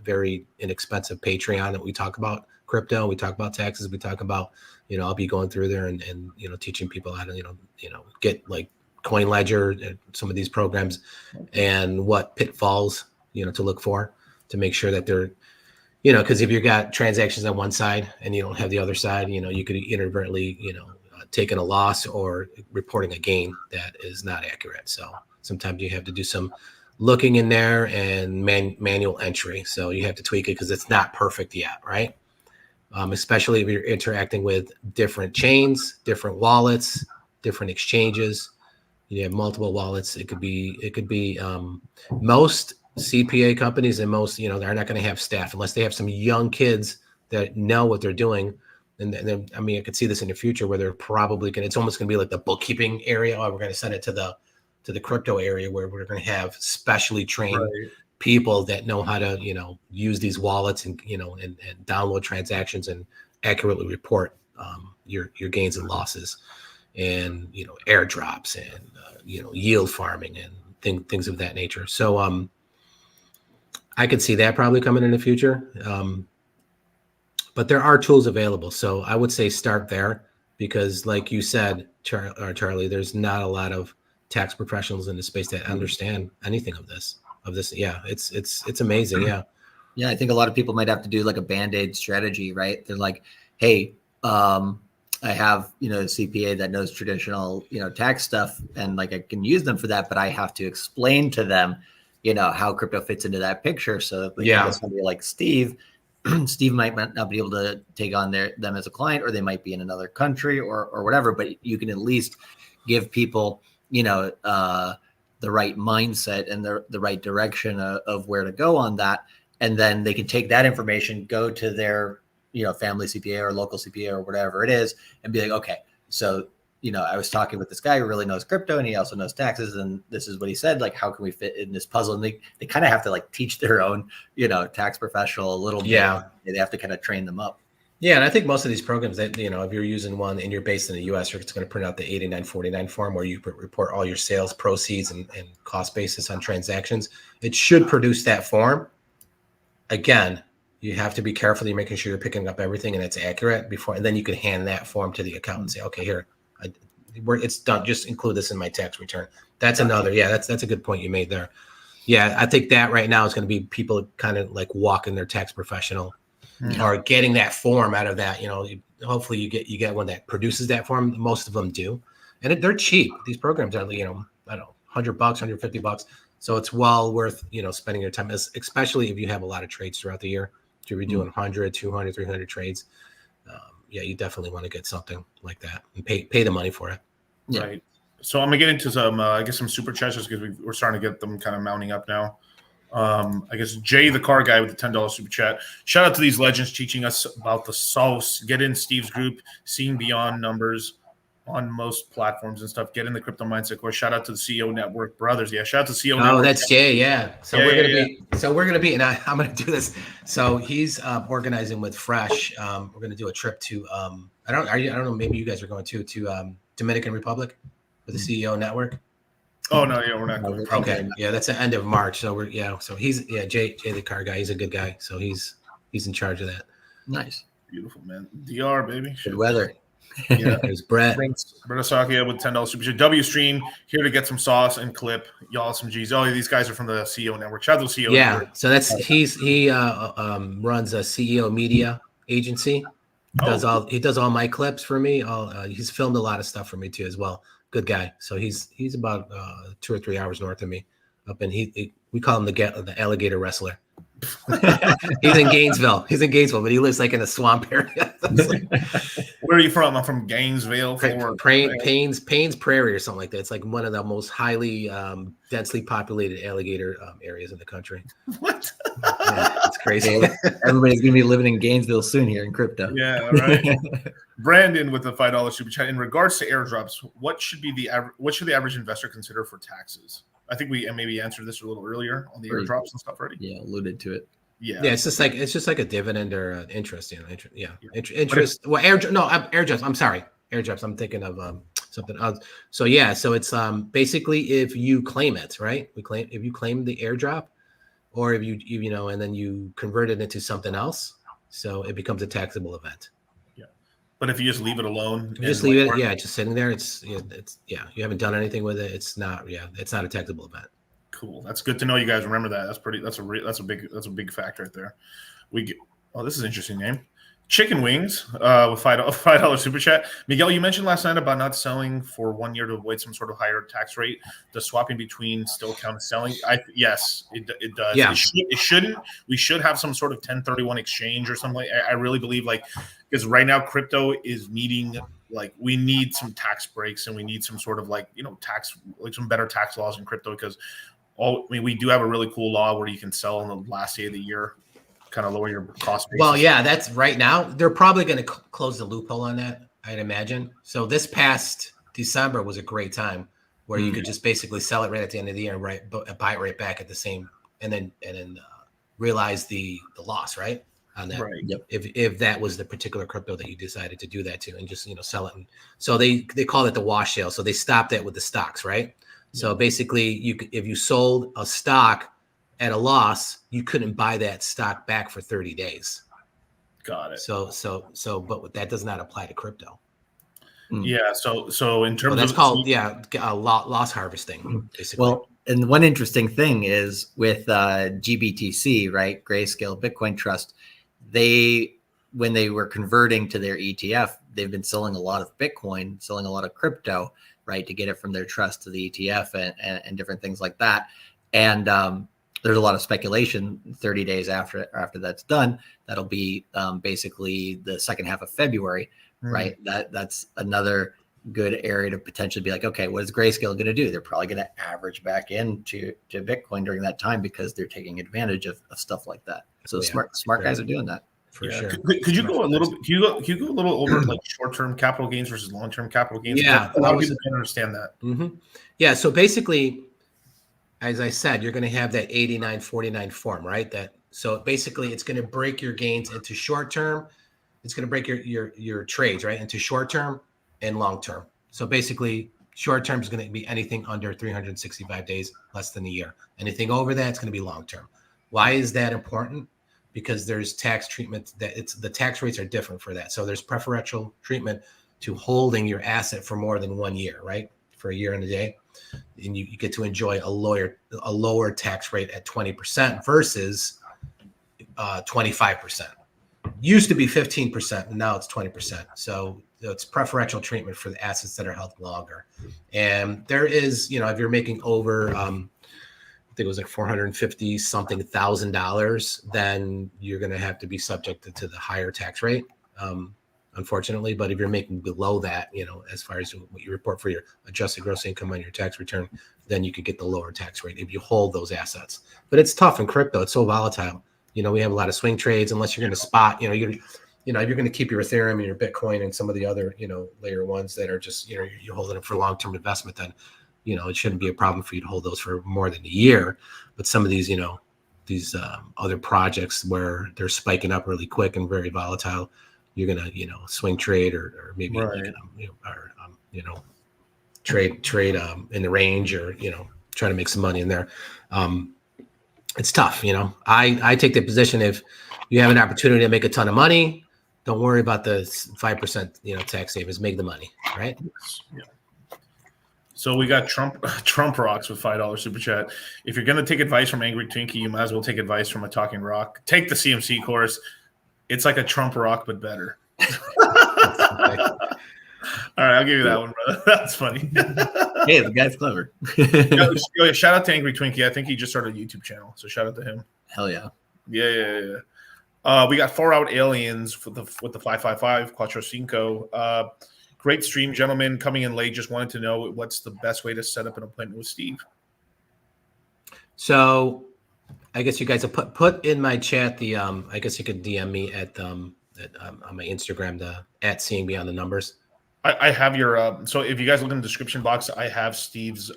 very inexpensive Patreon that we talk about crypto. We talk about taxes. We talk about, you know, I'll be going through there and you know, teaching people how to, you know, get like Coin Ledger and some of these programs and what pitfalls, you know, to look for to make sure that they're, you know, because if you've got transactions on one side and you don't have the other side, you know, you could inadvertently, you know, taking a loss or reporting a gain that is not accurate. So sometimes you have to do some looking in there and manual entry. So you have to tweak it because it's not perfect yet, right? Especially if you're interacting with different chains, different wallets, different exchanges. You have multiple wallets. It could be most CPA companies and most, you know, they're not going to have staff unless they have some young kids that know what they're doing. And then, I mean, I could see this in the future where they're probably going to, it's almost going to be like the bookkeeping area. Or we're going to send it to the crypto area where we're going to have specially trained people that know how to, you know, use these wallets and, you know, and download transactions and accurately report your gains and losses and, you know, airdrops and, you know, yield farming and things of that nature. So, I could see that probably coming in the future. But there are tools available. So I would say start there because like you said, Charlie, there's not a lot of tax professionals in the space that understand anything of this. Yeah, it's amazing. Yeah. Yeah, I think a lot of people might have to do like a Band-Aid strategy, right? They're like, hey, I have, you know, a CPA that knows traditional, you know, tax stuff and like I can use them for that, but I have to explain to them, you know, how crypto fits into that picture. So like, somebody like Steve might not be able to take on them as a client, or they might be in another country or whatever, but you can at least give people, you know, the right mindset and the right direction of where to go on that. And then they can take that information, go to their, you know, family CPA or local CPA or whatever it is, and be like, okay, so, you know, I was talking with this guy who really knows crypto and he also knows taxes. And this is what he said, like, how can we fit in this puzzle? And they kind of have to like teach their own, you know, tax professional a little bit. Yeah. They have to kind of train them up. Yeah. And I think most of these programs that, you know, if you're using one and you're based in the US, it's going to print out the 8949 form where you report all your sales proceeds and cost basis on transactions. It should produce that form. Again, you have to be careful. You're making sure you're picking up everything and it's accurate before, and then you can hand that form to the accountant and say, okay, here, it's done. Just include this in my tax return. That's another. Yeah, that's a good point you made there. Yeah, I think that right now is going to be people kind of like walking their tax professional or getting that form out of that. You know, hopefully you get one that produces that form. Most of them do, and they're cheap. These programs are, you know, I don't know, $100, $150. So it's well worth, you know, spending your time, especially if you have a lot of trades throughout the year. If you're doing 100, 200, 300 trades. Yeah, you definitely want to get something like that and pay the money for it. Yeah. Right. So I'm gonna get into some, I guess, some super chats because we're starting to get them kind of mounting up now. I guess Jay, the car guy with the $10 super chat. Shout out to these legends teaching us about the sauce. Get in Steve's group, seeing beyond numbers on most platforms and stuff. Get in the crypto mindset course. Shout out to the CEO Network brothers. Yeah, shout out to CEO Network. Oh, that's Jay. Yeah. So we're gonna be, and I'm gonna do this. So he's organizing with Fresh. We're gonna do a trip to I don't know. Maybe you guys are going to Dominican Republic for the CEO Network. Oh no, yeah, we're not going. Okay, yeah, that's the end of March. So so he's Jay the car guy. He's a good guy. So he's in charge of that. Nice, beautiful man. DR baby, good weather. Yeah, there's Brett Asakia with $10 super chat. W Stream here to get some sauce and clip y'all some G's. Oh, these guys are from the CEO Network. Shout out to the CEO. Yeah, Network. So that's he runs a CEO media agency. He does all my clips for me. He's filmed a lot of stuff for me too as well. Good guy. So he's about 2 or 3 hours north of me. Up in we call him the alligator wrestler. He's in Gainesville, but he lives like in a swamp area. Where are you from? I'm from Gainesville, Florida. Paynes Prairie or something like that. It's like one of the most highly densely populated alligator areas in the country. What? Yeah, it's crazy. Everybody's gonna be living in Gainesville soon here in crypto. Yeah, right. Brandon with the $5 super chat. In regards to airdrops, what should the average investor consider for taxes? I think we maybe answered this a little earlier on the airdrops and stuff already. Yeah, alluded to it. Yeah, it's just like a dividend or interest, interest. Well, airdrops. I'm sorry, airdrops. I'm thinking of something else. So it's basically if you claim it, right? If you claim the airdrop, or if you know, and then you convert it into something else, so it becomes a taxable event. Yeah, but if you just leave it alone, just leave it, just sitting there. It's you haven't done anything with it. It's not a taxable event. Cool. That's good to know. You guys remember that. That's a big factor right there. This is an interesting name. Chicken Wings with $5 super chat. Miguel, you mentioned last night about not selling for 1 year to avoid some sort of higher tax rate. Does swapping between still count as selling? Yes, it does. Yeah. It shouldn't. We should have some sort of 1031 exchange or something. I really believe because right now crypto is needing we need some tax breaks and we need some sort of tax some better tax laws in crypto because we do have a really cool law where you can sell on the last day of the year, kind of lower your cost basis. Well, yeah, that's right now. They're probably going to close the loophole on that, I'd imagine. So this past December was a great time where you could just basically sell it right at the end of the year and buy it right back at the same, and then realize the loss, right? On that. Right. Yep. If that was the particular crypto that you decided to do that to and just sell it. So they call it the wash sale. So they stopped that with the stocks, right? So basically, if you sold a stock at a loss, you couldn't buy that stock back for 30 days. Got it. But that does not apply to crypto. Yeah. So in terms that's of called loss harvesting, basically. Well, and one interesting thing is with GBTC, right? Grayscale Bitcoin Trust, when they were converting to their ETF, they've been selling a lot of Bitcoin, selling a lot of crypto, right, to get it from their trust to the ETF and different things like that. And there's a lot of speculation 30 days after that's done. That'll be basically the second half of February, right? That's another good area to potentially be like, okay, what is Grayscale going to do? They're probably going to average back into Bitcoin during that time because they're taking advantage of stuff like that. So smart guys are doing that. For sure. Could you go a little? Can you go a little over short-term capital gains versus long-term capital gains? Yeah, a lot of people can understand that. Mm-hmm. Yeah. So basically, as I said, you're going to have that 89-49 form, right? So basically, it's going to break your gains into short-term. It's going to break your trades, right, into short-term and long-term. So basically, short-term is going to be anything under 365 days, less than a year. Anything over that, it's going to be long-term. Why is that important? Because there's tax treatment the tax rates are different for that. So there's preferential treatment to holding your asset for more than 1 year, right? For a year and a day. And you get to enjoy a lower tax rate at 20% versus 25%. Used to be 15%, and now it's 20%. So it's preferential treatment for the assets that are held longer. And there is, if you're making over I think it was like $450 something $1,000, then you're going to have to be subject to the higher tax rate, unfortunately. But if you're making below that, as far as what you report for your adjusted gross income on your tax return, then you could get the lower tax rate if you hold those assets. But it's tough in crypto; it's so volatile. We have a lot of swing trades unless you're going to spot. If you're going to keep your Ethereum and your Bitcoin and some of the other layer ones that are just you're holding them for long-term investment, then it shouldn't be a problem for you to hold those for more than a year. But some of these, these other projects where they're spiking up really quick and very volatile, you're gonna, swing trade or maybe trade in the range or try to make some money in there. It's tough. I take the position if you have an opportunity to make a ton of money, don't worry about the 5% tax savings. Make the money, right? Yeah. So we got Trump Rocks with $5 super chat. If you're going to take advice from Angry Twinkie, you might as well take advice from a talking rock. Take the CMC course. It's like a Trump rock, but better. All right, I'll give you that one, brother. That's funny. Hey, the guy's clever. Shout out to Angry Twinkie. I think he just started a YouTube channel, so shout out to him. Hell yeah. Yeah. We got 4 Out Aliens with the 555 Quattro Cinco. Great stream, gentlemen. Coming in late, just wanted to know what's the best way to set up an appointment with Steve. So, I guess you guys have put in my chat the I guess you could DM me at on my Instagram at seeing beyond the numbers. I have your so if you guys look in the description box, I have Steve's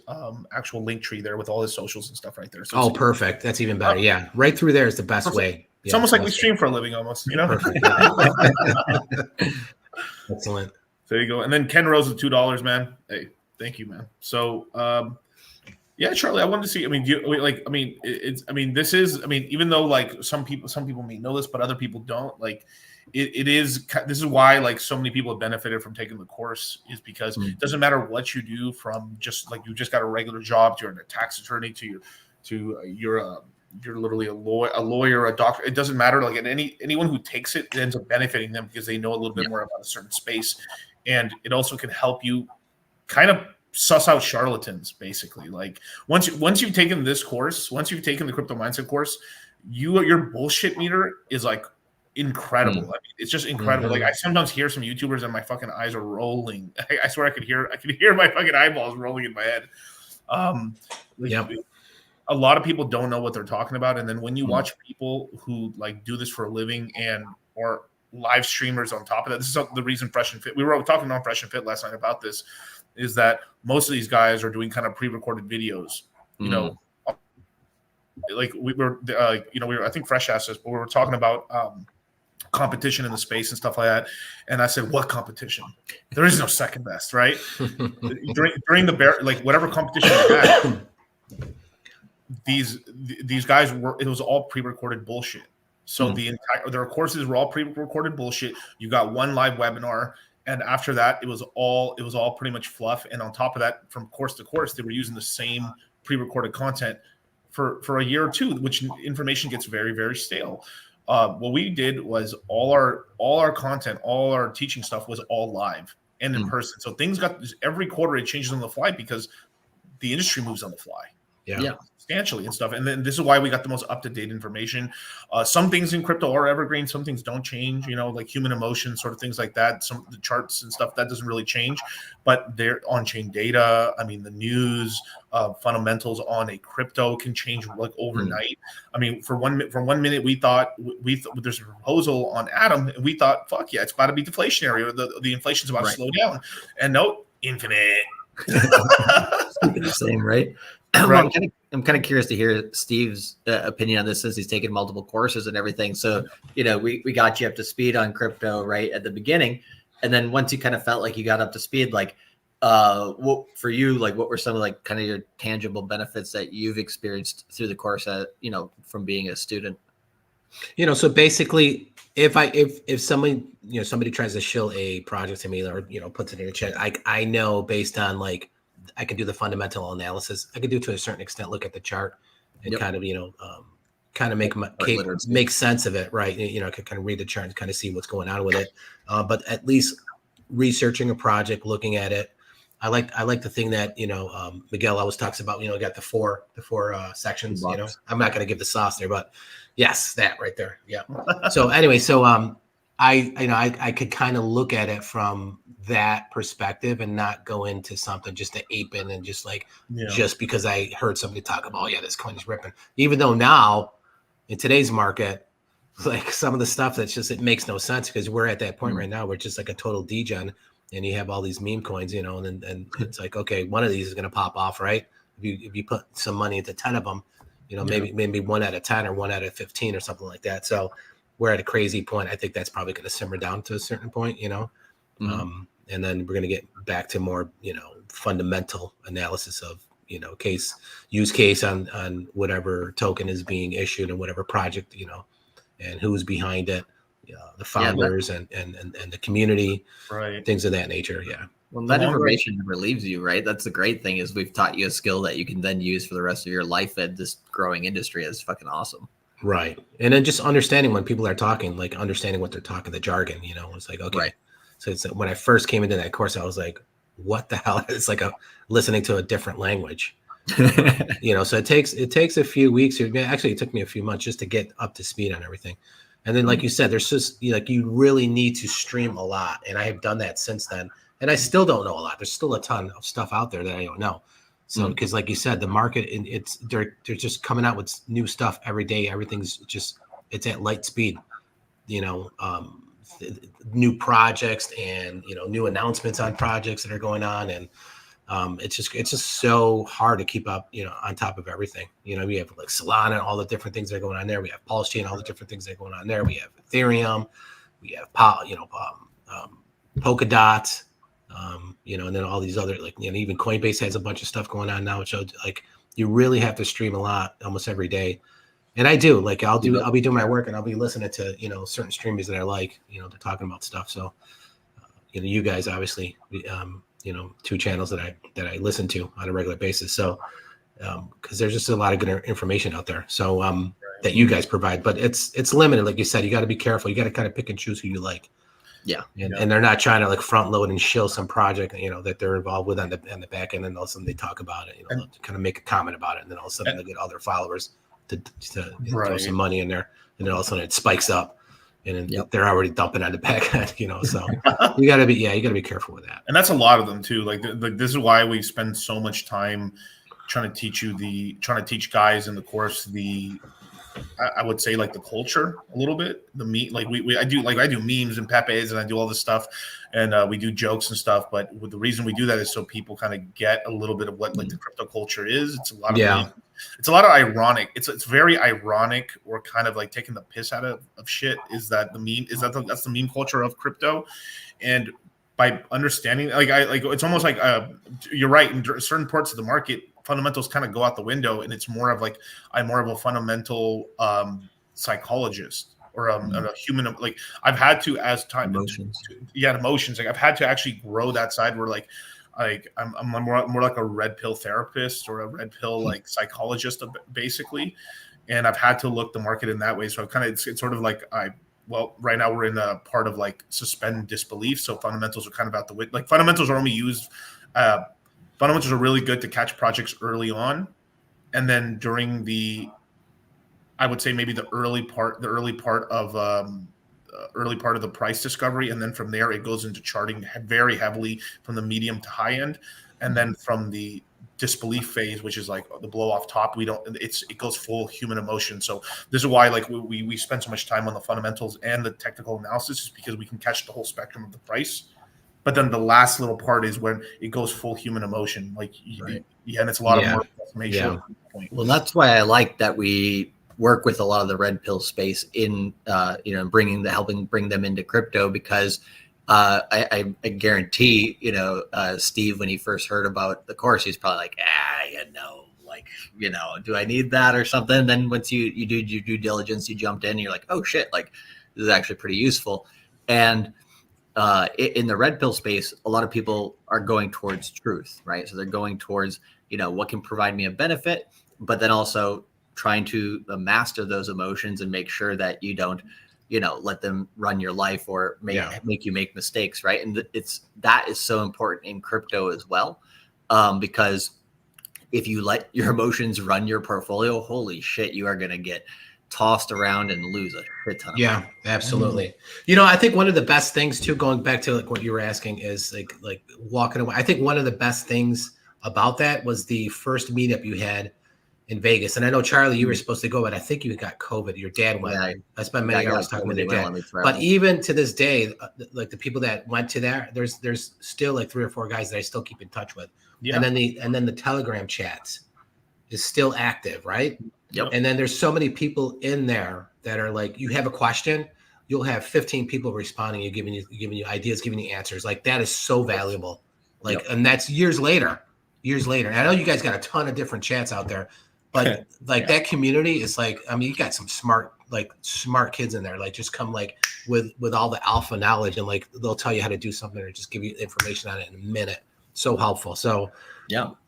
actual link tree there with all his socials and stuff right there. So perfect. That's even better. Yeah, right through there is the best way. It's almost like we stream for a living, almost. You know. Perfect. Excellent. There you go. And then Ken Rose with $2, man. Hey, thank you, man. So, yeah, Charlie, I wanted to see. I mean, this is. I mean, even though like some people may know this, but other people don't. Like, it is. This is why like so many people have benefited from taking the course is because it doesn't matter what you do, from just like you just got a regular job to you're a tax attorney to you're literally a lawyer, a doctor. It doesn't matter. Like, and anyone who takes it ends up benefiting them because they know a little bit more about a certain space, and it also can help you kind of suss out charlatans. Basically, like once you've taken this course, once you've taken the crypto mindset course, your bullshit meter is like incredible. I mean, it's just incredible. Like I sometimes hear some YouTubers and my fucking eyes are rolling. I swear I could hear my fucking eyeballs rolling in my head. A lot of people don't know what they're talking about, and then when you watch people who like do this for a living or live streamers on top of that, this is the reason Fresh and Fit. We were talking on Fresh and Fit last night about this. Is that most of these guys are doing kind of pre-recorded videos, you know, like we were, I think Fresh asked us, but we were talking about competition in the space and stuff like that. And I said, what competition? There is no second best, right? during the bear, like whatever competition you had, these guys it was all pre-recorded bullshit. So their courses were all pre-recorded bullshit. You got one live webinar. And after that, it was all pretty much fluff. And on top of that, from course to course, they were using the same pre-recorded content for a year or two, which information gets very, very stale. What we did was all our content, all our teaching stuff was all live and in person. So things every quarter it changes on the fly because the industry moves on the fly. Yeah. Substantially and stuff. And then this is why we got the most up-to-date information. Some things in crypto are evergreen, some things don't change, you know, like human emotion, sort of things like that. Some of the charts and stuff that doesn't really change, but they're on-chain data. I mean, the news, fundamentals on a crypto can change like overnight. I mean, for one minute we thought there's a proposal on Atom, and we thought, fuck yeah, it's about to be deflationary, or the inflation's about to slow down. And no, infinite. The same, right? Well, I'm kind of curious to hear Steve's opinion on this since he's taken multiple courses and everything. So, you know, we got you up to speed on crypto right at the beginning. And then once you kind of felt like you got up to speed, like what for you, like what were some of like kind of your tangible benefits that you've experienced through the course, from being a student? You know, so basically if somebody tries to shill a project to me or, you know, puts it in a chat, I know based on like, I can do the fundamental analysis. I can do to a certain extent, look at the chart and kind of, you know, kind of make sense of it. Right. You know, I can kind of read the chart and kind of see what's going on with it. But at least researching a project, looking at it. I like the thing that, you know, Miguel always talks about, you know, got the four sections, you know, I'm not going to give the sauce there, but yes, that right there. Yeah. So anyway, I could kind of look at it from that perspective and not go into something just to ape in and just like, just because I heard somebody talk about, this coin is ripping, even though now in today's market, like some of the stuff that's just, it makes no sense because we're at that point right now where it's just like a total degen and you have all these meme coins, you know, and it's like, okay, one of these is going to pop off, right? If you put some money into 10 of them, you know, maybe 1 out of 10 or 1 out of 15 or something like that. So we're at a crazy point. I think that's probably going to simmer down to a certain point, you know, and then we're going to get back to more, you know, fundamental analysis of, you know, use case on whatever token is being issued and whatever project, you know, and who's behind it, the founders and the community, right? Things of that nature. Yeah. Well, that information never leaves you, right? That's the great thing is we've taught you a skill that you can then use for the rest of your life at this growing industry. Is fucking awesome. Right. And then just understanding when people are talking, like understanding what they're talking, the jargon, you know, it's like, okay. Right. So it's when I first came into that course, I was like, what the hell? It's like listening to a different language, you know? So it takes a few weeks. Actually, it took me a few months just to get up to speed on everything. And then, like you said, there's just like you really need to stream a lot, and I have done that since then. And I still don't know a lot. There's still a ton of stuff out there that I don't know. So, because like you said, the market, they're just coming out with new stuff every day. Everything's just it's at light speed. New projects and new announcements on projects that are going on, and it's just so hard to keep up, on top of everything. We have like Solana and all the different things that are going on there. We have Pulse Chain, all the different things that are going on there. We have Ethereum, we have Polkadot, and then all these other even Coinbase has a bunch of stuff going on now. So like you really have to stream a lot almost every day. And I do I'll be doing my work and I'll be listening to, certain streamers that I like, they're talking about stuff. So, you guys obviously, two channels that I listen to on a regular basis. So, cause there's just a lot of good information out there. So, that you guys provide, but it's limited. Like you said, you got to be careful. You got to kind of pick and choose who you like. Yeah. And they're not trying to front load and shill some project, that they're involved with on the back end. And all of a sudden they talk about it, kind of make a comment about it. And then all of a sudden they get other followers to throw some money in there, and then all of a sudden it spikes up, and then they're already dumping on the back end, So you gotta be careful with that. And that's a lot of them too. Like this is why we spend so much time trying to teach guys in the course I would say the culture a little bit. I do memes and Pepes and I do all this stuff, and we do jokes and stuff. But the reason we do that is so people kind of get a little bit of what the crypto culture is. It's a lot of it's a lot of ironic. It's very ironic, or kind of taking the piss out of shit. That's the meme culture of crypto, and by understanding it's almost like you're right, in certain parts of the market fundamentals kind of go out the window, and it's more of I'm more of a fundamental psychologist or a human. I've had to, as time emotions. I've had to actually grow that side where I'm more like a red pill therapist or a red pill psychologist basically, and I've had to look the market in that way. So I've kind of it's sort of right now we're in a part of suspend disbelief. So fundamentals are kind of out the way. Fundamentals are only used. Fundamentals are really good to catch projects early on, and then during I would say maybe the early part of the price discovery, and then from there it goes into charting very heavily from the medium to high end, and then from the disbelief phase, which is the blow off top, it goes full human emotion. So this is why we spend so much time on the fundamentals and the technical analysis, is because we can catch the whole spectrum of the price. But then the last little part is when it goes full human emotion, and it's a lot of more information. Yeah. Well, that's why I like that we work with a lot of the red pill space in, helping bring them into crypto, because I guarantee, Steve, when he first heard about the course, he's probably do I need that or something? And then once you do your due diligence, you jumped in, and you're like, oh shit, this is actually pretty useful. And in the red pill space, a lot of people are going towards truth, right? So they're going towards, what can provide me a benefit, but then also trying to master those emotions and make sure that you don't, let them run your life or make you make mistakes, right? And that is so important in crypto as well, because if you let your emotions run your portfolio, holy shit, you are going to get tossed around and lose a shit ton of money. Absolutely. I think one of the best things too, going back to what you were asking, is like walking away. I think one of the best things about that was the first meetup you had in Vegas. And I know, Charlie, you were supposed to go, but I think you got COVID. Your dad went. Yeah, I spent many hours talking with your dad. But even to this day, the people that went to that, there's still 3 or 4 guys that I still keep in touch with. Yeah. And then the Telegram chats is still active, right? Yep. And then there's so many people in there that are you have a question, you'll have 15 people responding, giving you ideas, giving you answers. That is so valuable. And that's years later. And I know you guys got a ton of different chats out there, but that community is you got some smart kids in there, just come with all the alpha knowledge, and they'll tell you how to do something or just give you information on it in a minute. So helpful. So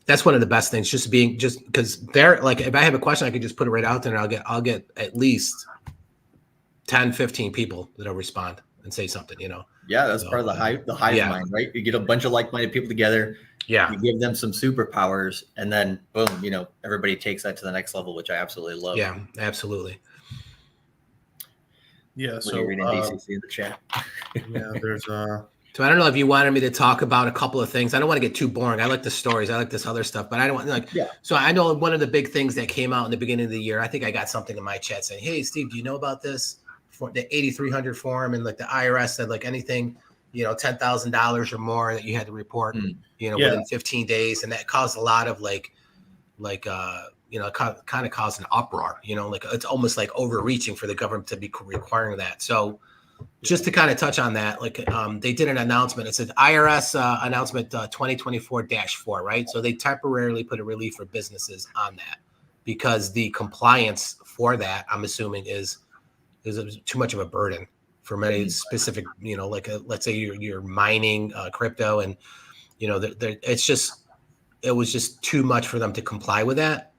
that's one of the best things, just because they're if I have a question, I can just put it right out there, and I'll get at least 10, 15 people that'll respond and say something, Yeah, that's part of the hive mind, right? You get a bunch of like-minded people together. Yeah. You give them some superpowers, and then boom, everybody takes that to the next level, which I absolutely love. Yeah, absolutely. Yeah. When So you're reading DCC in the chat. yeah, there's So I don't know if you wanted me to talk about a couple of things. I don't want to get too boring. I like the stories. I like this other stuff, but I don't want like. Yeah. So I know one of the big things that came out in the beginning of the year. I think I got something in my chat saying, "Hey, Steve, do you know about this for the 8300 form?" And like the IRS said, like anything, $10,000 or more that you had to report, within 15 days, and that caused a lot of kind of caused an uproar. Like it's almost like overreaching for the government to be requiring that. So. Just to kind of touch on that, they did an announcement. It said IRS announcement 2024-4, right? So they temporarily put a relief for businesses on that because the compliance for that, I'm assuming, is too much of a burden for many specific, let's say you're mining crypto, and it was just too much for them to comply with that.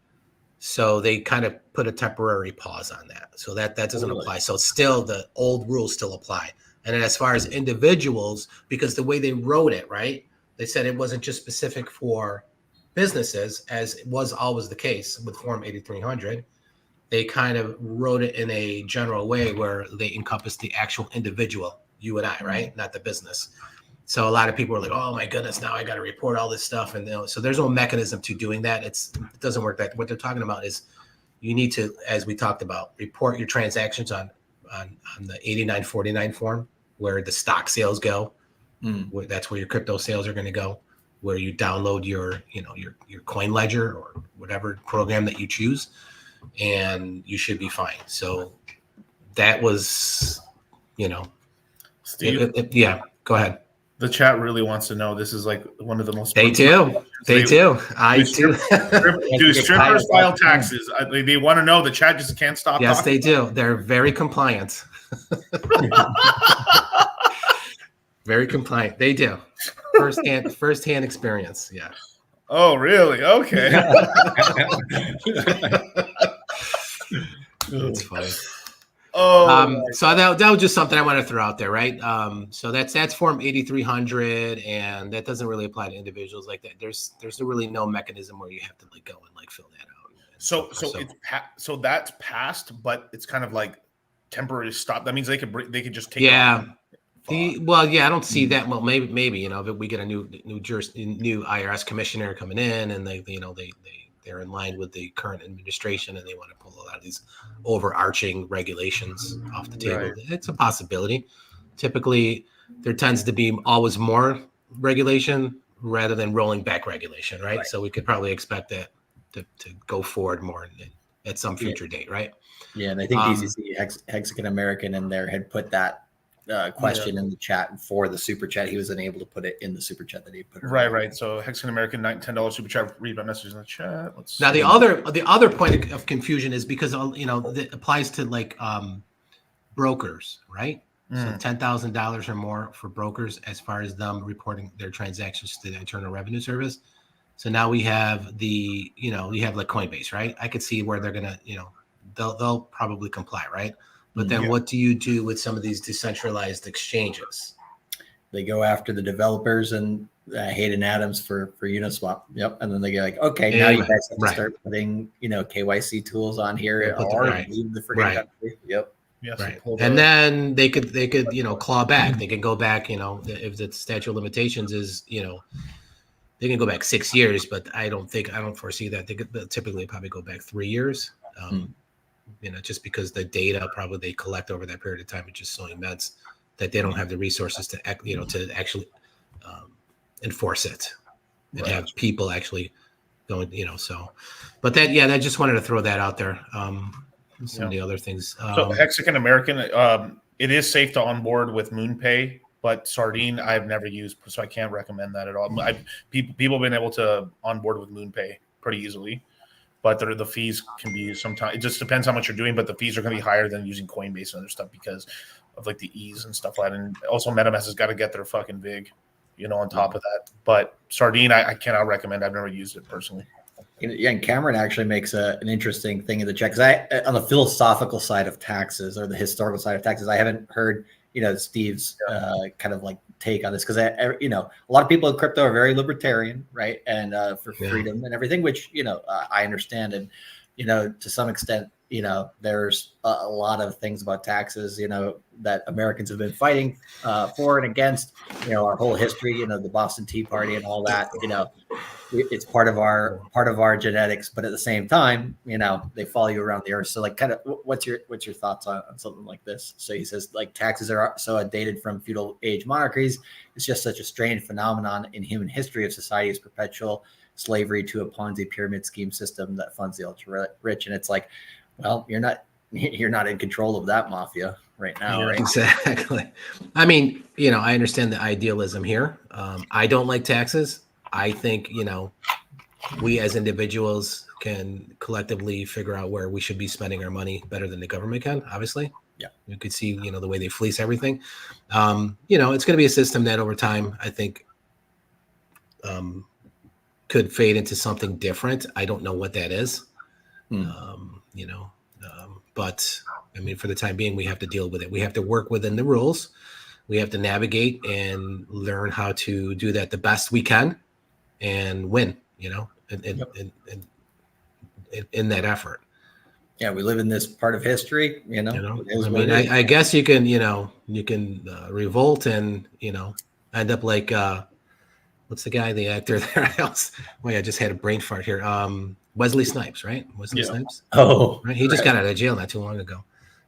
So they kind of put a temporary pause on that. So that doesn't apply. So still the old rules still apply. And then as far as individuals, because the way they wrote it, right, they said it wasn't just specific for businesses, as it was always the case with Form 8300. They kind of wrote it in a general way where they encompass the actual individual, you and I, right, not the business. So a lot of people are like, "Oh my goodness, now I got to report all this stuff," and so there's no mechanism to doing that. It doesn't work. That what they're talking about is you need to, as we talked about, report your transactions on the 8949 form, where the stock sales go. That's where your crypto sales are going to go. Where you download your coin ledger or whatever program that you choose, and you should be fine. So that was, Steve. Yeah. Go ahead. The chat really wants to know. This is like one of the most. They do. I do. Do strippers file taxes? They want to know. The chat just can't stop. Yes, talking. they do. They're very compliant. Very compliant. They do. First-hand experience. Yeah. Oh, really? Okay. That's funny. So that was just something I want to throw out there, right? So that's Form 8300, and that doesn't really apply to individuals like that. There's really no mechanism where you have to go and fill that out. So that's passed, but it's kind of like temporary stop. That means they could just take. Yeah. I don't see that. Well, maybe if we get a new IRS commissioner coming in, and they're in line with the current administration, and they want to pull a lot of these overarching regulations off the table. Right. It's a possibility. Typically, there tends to be always more regulation rather than rolling back regulation, right? So we could probably expect that to go forward more at some future date, right? Yeah, and I think DCC Hexagon American in there had put that question in the chat for the super chat. He was unable to put it in the super chat that he put. Right. So Hexagon American $10 super chat. Read my message in the chat. Now the other point of confusion is because it applies to brokers, right? So $10,000 or more for brokers as far as them reporting their transactions to the Internal Revenue Service. So now we have you have like Coinbase, right? I could see where they're gonna they'll probably comply, right? But then what do you do with some of these decentralized exchanges? They go after the developers and Hayden Adams for Uniswap. Yep. And then they go like, okay, now you guys have to start putting, KYC tools on here or leave the freaking country. Yep. Yes. Right. And then they could claw back. They can go back, if the statute of limitations is, they can go back 6 years, but I don't foresee that. They could typically probably go back 3 years. Just because the data probably they collect over that period of time is just so immense that they don't have the resources to actually enforce it and have people actually going, so. But that I just wanted to throw that out there. Some of the other things. So Hexagon American, it is safe to onboard with MoonPay, but Sardine I've never used, so I can't recommend that at all. People have been able to onboard with MoonPay pretty easily. But the fees can be sometimes, it just depends how much you're doing, but the fees are going to be higher than using Coinbase and other stuff because of the ease and stuff like that. And also MetaMask has got to get their fucking VIG, on top of that. But Sardine, I cannot recommend. I've never used it personally. Yeah, and Cameron actually makes an interesting thing in the chat because on the philosophical side of taxes or the historical side of taxes, I haven't heard Steve's kind of take on this because a lot of people in crypto are very libertarian, right? And for freedom and everything, which I understand, and to some extent, you know, there's a lot of things about taxes, you know, that Americans have been fighting for and against, you know, our whole history, you know, the Boston Tea Party and all that, you know, it's part of our genetics, but at the same time, you know, they follow you around the earth. So like, kind of, what's your thoughts on something like this? So he says, like, taxes are so outdated from feudal age monarchies. It's just such a strange phenomenon in human history of society's perpetual slavery to a Ponzi pyramid scheme system that funds the ultra rich. And it's like, well, you're not in control of that mafia right now, Yeah, right? exactly. I mean, you know, I understand the idealism here. I don't like taxes. I think, you know, we as individuals can collectively figure out where we should be spending our money better than the government can, obviously. Yeah. You could see, you know, the way they fleece everything. You know, it's going to be a system that over time, I think, could fade into something different. I don't know what that is. You know, but I mean, for the time being, we have to deal with it. We have to work within the rules. We have to navigate and learn how to do that the best we can and win, you know, in that effort. Yeah, we live in this part of history, you know. I mean, I guess you can, you know, revolt and, you know, end up like, what's the guy, the actor there else? Wait, I just had a brain fart here. Wesley Snipes, right? Wesley Snipes. Oh, right. He just got out of jail not too long ago.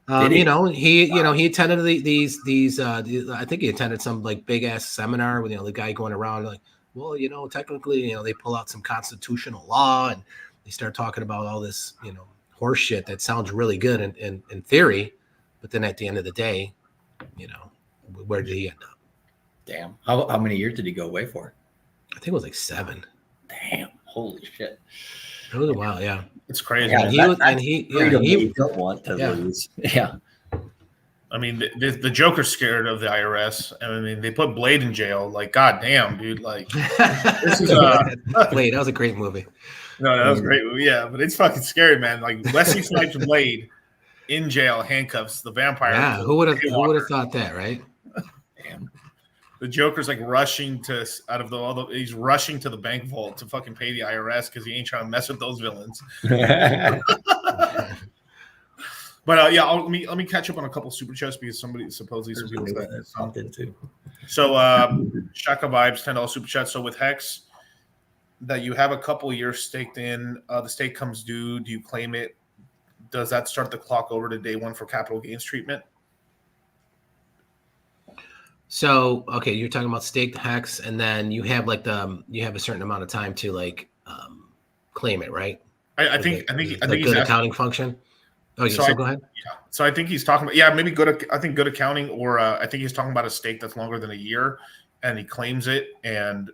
Did he? You know, he attended these. I think he attended some like big ass seminar with, you know, the guy going around like, well, you know, technically, you know, they pull out some constitutional law and they start talking about all this, you know, horse shit that sounds really good in theory, but then at the end of the day, you know, where did he end up? Damn. How many years did he go away for? I think it was like 7. Damn. Holy shit. It was a while, yeah. It's crazy. Yeah, he don't want to lose. Yeah. I mean, the Joker's scared of the IRS. I mean, they put Blade in jail. Like, goddamn, dude. Like, this is Blade. That was a great movie. No, that was a great movie. Yeah, but it's fucking scary, man. Like Wesley Snipes Blade in jail, handcuffs, the vampire. Yeah, who would have thought that, right? Damn. The Joker's like rushing to he's rushing to the bank vault to fucking pay the IRS because he ain't trying to mess with those villains. But yeah, let me catch up on a couple super chats because some people something too. So Shaka Vibes, $10 super chat. So with Hex, that you have a couple years staked in, the stake comes due. Do you claim it? Does that start the clock over to day one for capital gains treatment? So, okay, you're talking about staked Hex, and then you have like you have a certain amount of time to like claim it, right? I think he's asking, accounting function. Oh, yeah. So go ahead. Yeah. So I think he's talking about maybe good. I think good accounting, or I think he's talking about a stake that's longer than a year, and he claims it, and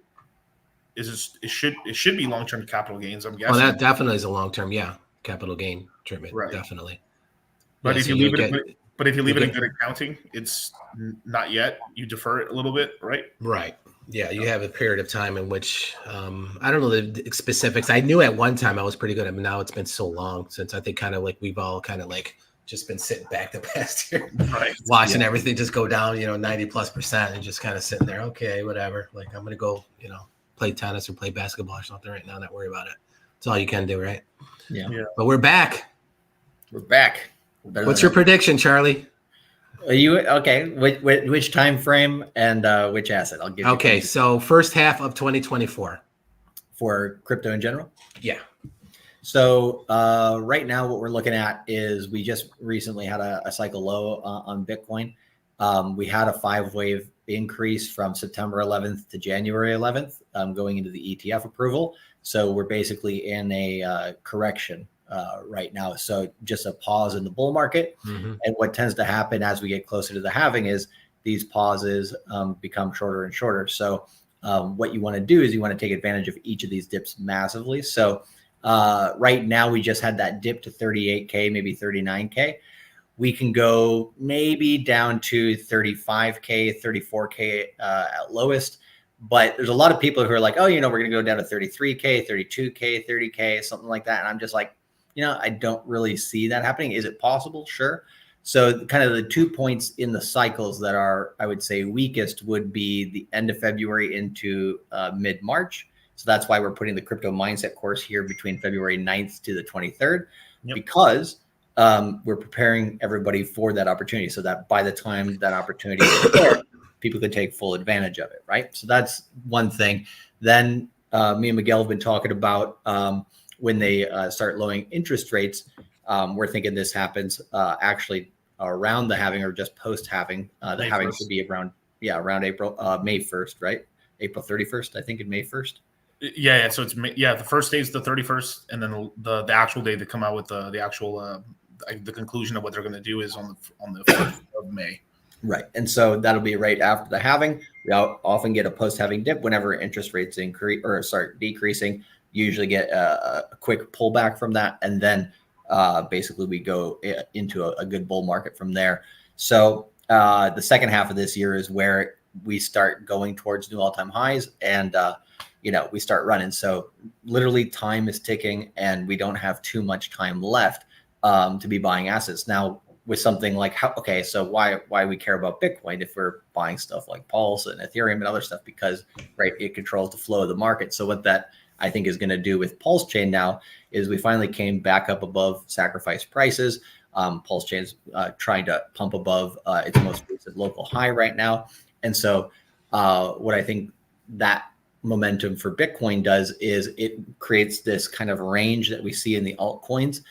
it should be long term capital gains. I'm guessing. Well, that definitely is a long term, capital gain treatment, right? Definitely. But Yeah, if so you leave it, but if you leave it in good accounting, it's not yet. You defer it a little bit, right? Right. Yeah, you have a period of time in which I don't know the specifics. I knew at one time I was pretty good at, but now it's been so long since I think kind of like we've all kind of like just been sitting back the past year, right? Watching everything just go down, 90+%, and just kind of sitting there. Okay, whatever. Like I'm gonna go, play tennis or play basketball or something right now. Not worry about it. That's all you can do, right? Yeah. But we're back. We're back. What's your prediction, Charlie? Are you okay? Which time frame and which asset? I'll give you. Okay, so first half of 2024 for crypto in general. Yeah. So right now, what we're looking at is we just recently had a cycle low on Bitcoin. We had a 5-wave increase from September 11th to January 11th, going into the ETF approval. So we're basically in a correction right now. So just a pause in the bull market. Mm-hmm. And what tends to happen as we get closer to the halving is these pauses become shorter and shorter. So what you want to do is you want to take advantage of each of these dips massively. So right now we just had that dip to 38K, maybe 39K. We can go maybe down to 35K, 34K at lowest. But there's a lot of people who are like, oh, we're going to go down to 33K, 32K, 30K, something like that. And I'm just like, I don't really see that happening. Is it possible? Sure. So kind of the 2 points in the cycles that are, I would say, weakest would be the end of February into mid-March. So that's why we're putting the crypto mindset course here between February 9th to the 23rd, because we're preparing everybody for that opportunity so that by the time that opportunity is there, people can take full advantage of it, right? So that's one thing. Then me and Miguel have been talking about when they start lowering interest rates. We're thinking this happens actually around the halving or just post halving. The halving should be around April, May 1st, right? April 31st, I think, in May 1st. Yeah. So it's the first day is the 31st, and then the actual day they come out with the actual the conclusion of what they're going to do is on the 1st of May. Right, and so that'll be right after the halving. We often get a post-halving dip whenever interest rates decreasing. Usually get a quick pullback from that, and then basically we go into a good bull market from there. So the second half of this year is where we start going towards new all-time highs, and we start running. So literally time is ticking, and we don't have too much time left to be buying assets now. With something like so why we care about Bitcoin if we're buying stuff like Pulse and Ethereum and other stuff, because it controls the flow of the market. So what that I think is going to do with Pulse Chain now is we finally came back up above sacrifice prices. Pulse Chain's trying to pump above its most recent local high right now. And so what I think that momentum for Bitcoin does is it creates this kind of range that we see in the altcoins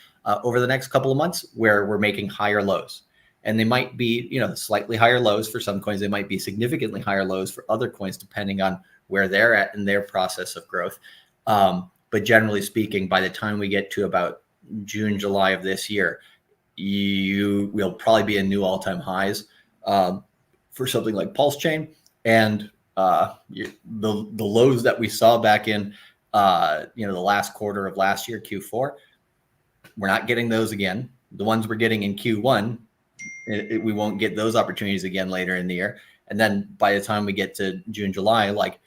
over the next couple of months where we're making higher lows. And they might be, slightly higher lows for some coins. They might be significantly higher lows for other coins, depending on where they're at in their process of growth. But generally speaking, by the time we get to about June, July of this year, you will probably be in new all-time highs for something like Pulse Chain. And the lows that we saw back in, the last quarter of last year, Q4, we're not getting those again. The ones we're getting in Q1, we won't get those opportunities again later in the year. And then by the time we get to June, July, like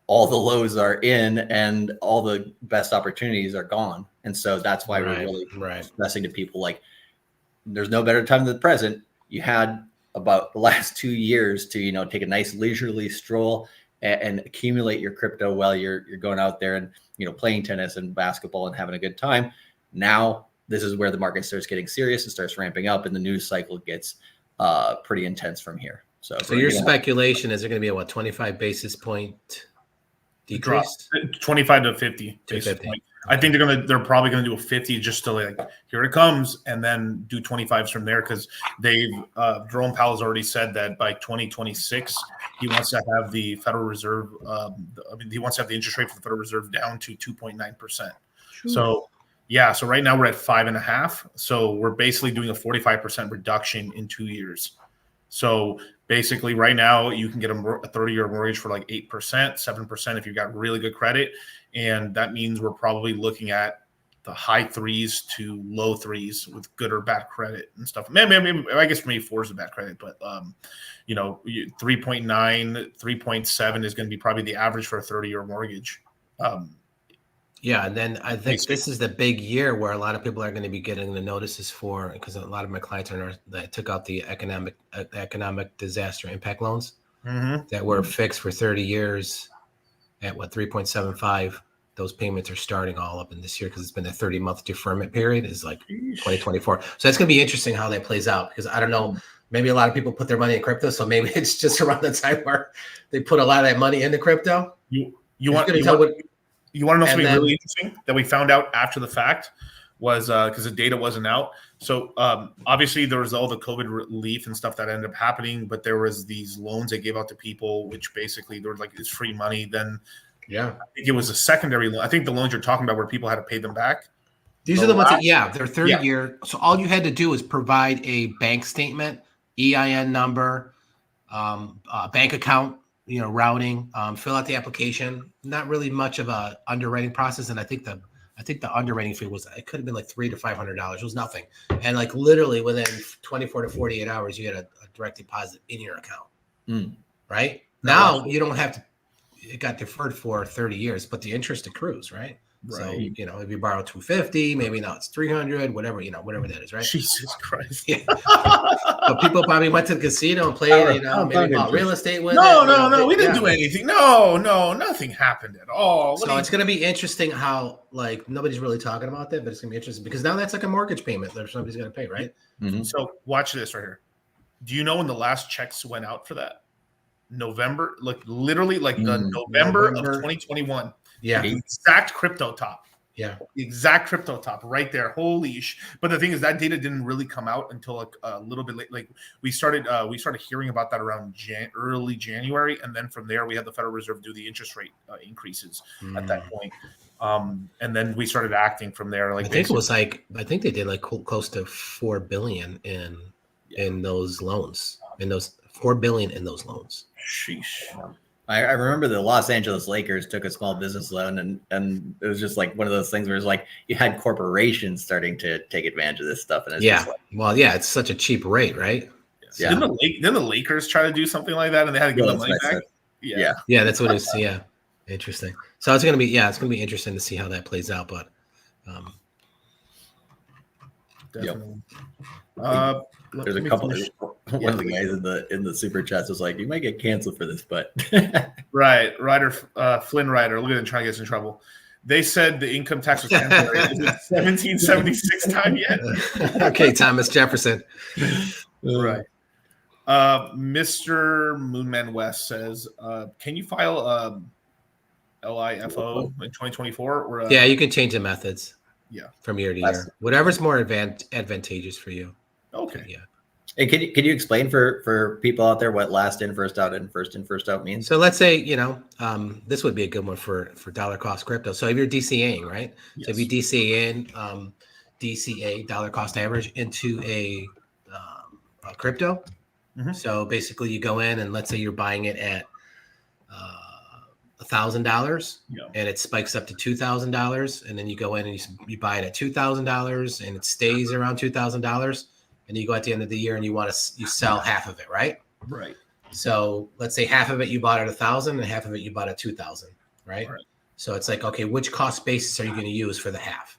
all the lows are in and all the best opportunities are gone. And so that's why we're really stressing to people like there's no better time than the present. You had about the last 2 years to, take a nice leisurely stroll and accumulate your crypto while you're going out there and, playing tennis and basketball and having a good time. Now, this is where the market starts getting serious and starts ramping up, and the news cycle gets pretty intense from here. So your speculation is there going to be a 25 basis point decrease? 25 to 50 basis point. I think they're probably gonna do a 50 just to like here it comes, and then do 25s from there because Jerome Powell's already said that by 2026 he wants to have the Federal Reserve. He wants to have the interest rate for the Federal Reserve down to 2.9%. So. Yeah, so right now we're at 5.5. So we're basically doing a 45% reduction in 2 years. So basically right now you can get a 30-year mortgage for like 8%, 7% if you've got really good credit. And that means we're probably looking at the high 3s to low 3s with good or bad credit and stuff. Maybe I guess maybe 4 is a bad credit, but 3.9, 3.7 is going to be probably the average for a 30-year mortgage. Yeah, and then I think this is the big year where a lot of people are going to be getting the notices for, because a lot of my clients that took out the economic disaster impact loans that were fixed for 30 years at 3.75. Those payments are starting all up in this year because it's been a 30-month deferment period. Is like 2024. So it's going to be interesting how that plays out because I don't know. Maybe a lot of people put their money in crypto, so maybe it's just around the time where they put a lot of that money into crypto. You want to know something really interesting that we found out after the fact was because the data wasn't out. So obviously there was all the COVID relief and stuff that ended up happening, but there was these loans they gave out to people, which basically they were like it's free money. Then I think it was a secondary loan. I think the loans you're talking about where people had to pay them back. These are the ones that they're 30-year. So all you had to do was provide a bank statement, EIN number, bank account, routing, fill out the application. Not really much of a underwriting process, and I think the underwriting fee it could have been like $300 to $500. It was nothing, and like literally within 24 to 48 hours, you get a direct deposit in your account. Right now, you don't have to. It got deferred for 30 years, but the interest accrues. Right, So, Right. you know, if you borrow 250, maybe now it's 300, whatever, you know, whatever that is, right? Jesus Christ. Yeah. But people probably went to the casino and played, you know, maybe bought real estate with it. No, we didn't do anything. No, nothing happened at all. So it's going to be interesting how, like, nobody's really talking about that, but it's going to be interesting because now that's like a mortgage payment that somebody's going to pay, right? So watch this right here. Do you know when the last checks went out for that? November, like literally like the November of 2021. Yeah. The exact crypto top. Yeah. The exact crypto top right there. Holy But the thing is that data didn't really come out until like a little bit late. Like we started hearing about that around early January. And then from there we had the Federal Reserve do the interest rate increases at that point. And then we started acting from there. Like I think they did like close to 4 billion in those loans, in those 4 billion in those loans. Sheesh. I remember the Los Angeles Lakers took a small business loan, and it was just like one of those things where it's like you had corporations starting to take advantage of this stuff. And it's just like, well, yeah, it's such a cheap rate, right? Yeah. Didn't the Lakers try to do something like that and they had to give them money back? Yeah, that's what it is. Yeah. Interesting. So it's gonna be interesting to see how that plays out. But definitely. There's a couple. One of the guys in the super chats was like, "You might get canceled for this," but right, Flynn Rider. Look at him trying to get us in trouble. They said the income tax was temporary. Is it 1776 time yet? Okay, Thomas Jefferson. Right. Mr. Moonman West says, "Can you file LIFO in 2024?" Or yeah, you can change the methods. Yeah, from year to year, whatever's more advantageous for you. Okay. Yeah. And can you explain for people out there what last in, first out, and first in, first out means? So let's say, you know, this would be a good one for dollar cost crypto. So if you're DCAing, right? Yes. So if you DCA in DCA dollar cost average into a crypto. So basically you go in and let's say you're buying it at $1,000 and it spikes up to $2,000. And then you go in and you buy it at $2,000 and it stays around $2,000. And you go at the end of the year and you sell half of it, right? Right. So let's say half of it you bought at 1,000 and half of it you bought at 2,000, right? So it's like, okay, which cost basis are you going to use for the half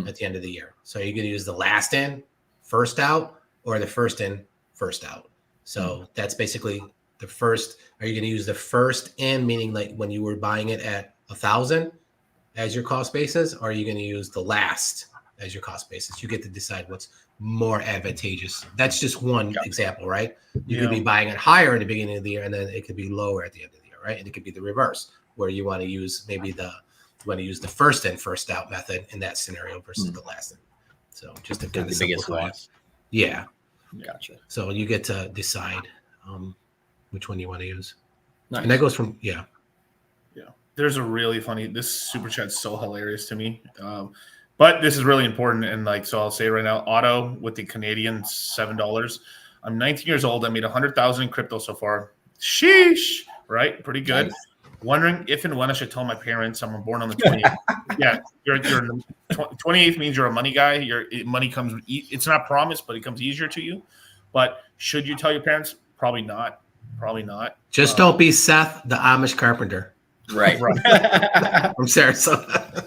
at the end of the year? So are you going to use the last in, first out, or the first in, first out? So that's basically the first. Are you going to use the first in, meaning like when you were buying it at 1,000 as your cost basis, or are you going to use the last as your cost basis? You get to decide what's more advantageous. That's just one example, right? You could be buying it higher in the beginning of the year, and then it could be lower at the end of the year, right? And it could be the reverse, where you want to use the first in, first out method in that scenario versus the last in. So just to kind of simplify. Yeah. Gotcha. So you get to decide which one you want to use. Nice. And that goes from There's a really funny. This super chat's so hilarious to me. But this is really important, and so I'll say it right now. Otto with the Canadian $7. I'm 19 years old. I made 100,000 in crypto so far. Sheesh, right? Pretty good. Nice. Wondering if and when I should tell my parents I'm born on the 28th. Yeah, you're 28th means you're a money guy. Your money comes. It's not promised, but it comes easier to you. But should you tell your parents? Probably not. Probably not. Just don't be Seth, the Amish carpenter. Right. From Sarasota.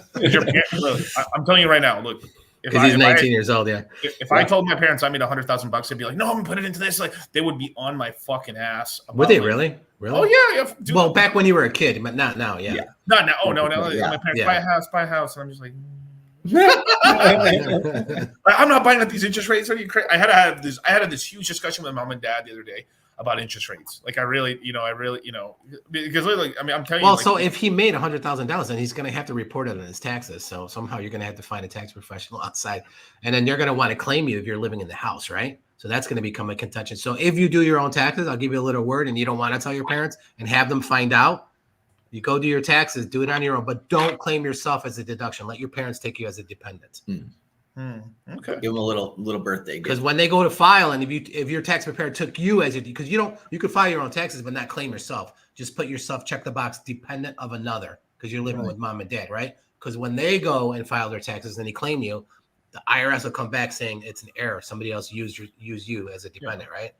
Look, I'm telling you right now. Look, because he's 19 years old. Yeah. If I told my parents I made $100,000, they'd be like, "No, I'm gonna put it into this." Like they would be on my fucking ass. Would they really? Oh yeah. Dude. Well, back when you were a kid, but not now. Yeah. Not now. Oh no. My parents buy a house, and I'm just like. I'm not buying at these interest rates. Are you crazy? I had this huge discussion with mom and dad the other day about interest rates. Like I really, because like, I mean, I'm telling you. Well, so if he made $100,000, then he's going to have to report it on his taxes. So somehow you're going to have to find a tax professional outside, and then they're going to want to claim you if you're living in the house, right? So that's going to become a contention. So if you do your own taxes, I'll give you a little word, and you don't want to tell your parents and have them find out. You go do your taxes, do it on your own, but don't claim yourself as a deduction. Let your parents take you as a dependent. Okay. Give them a little birthday gift. Because when they go to file, and if your tax preparer took you as because you could file your own taxes but not claim yourself. Just put yourself, check the box, dependent of another, because you're living with mom and dad, right? Because when they go and file their taxes and they claim you, the IRS will come back saying it's an error. Somebody else used you as a dependent, right?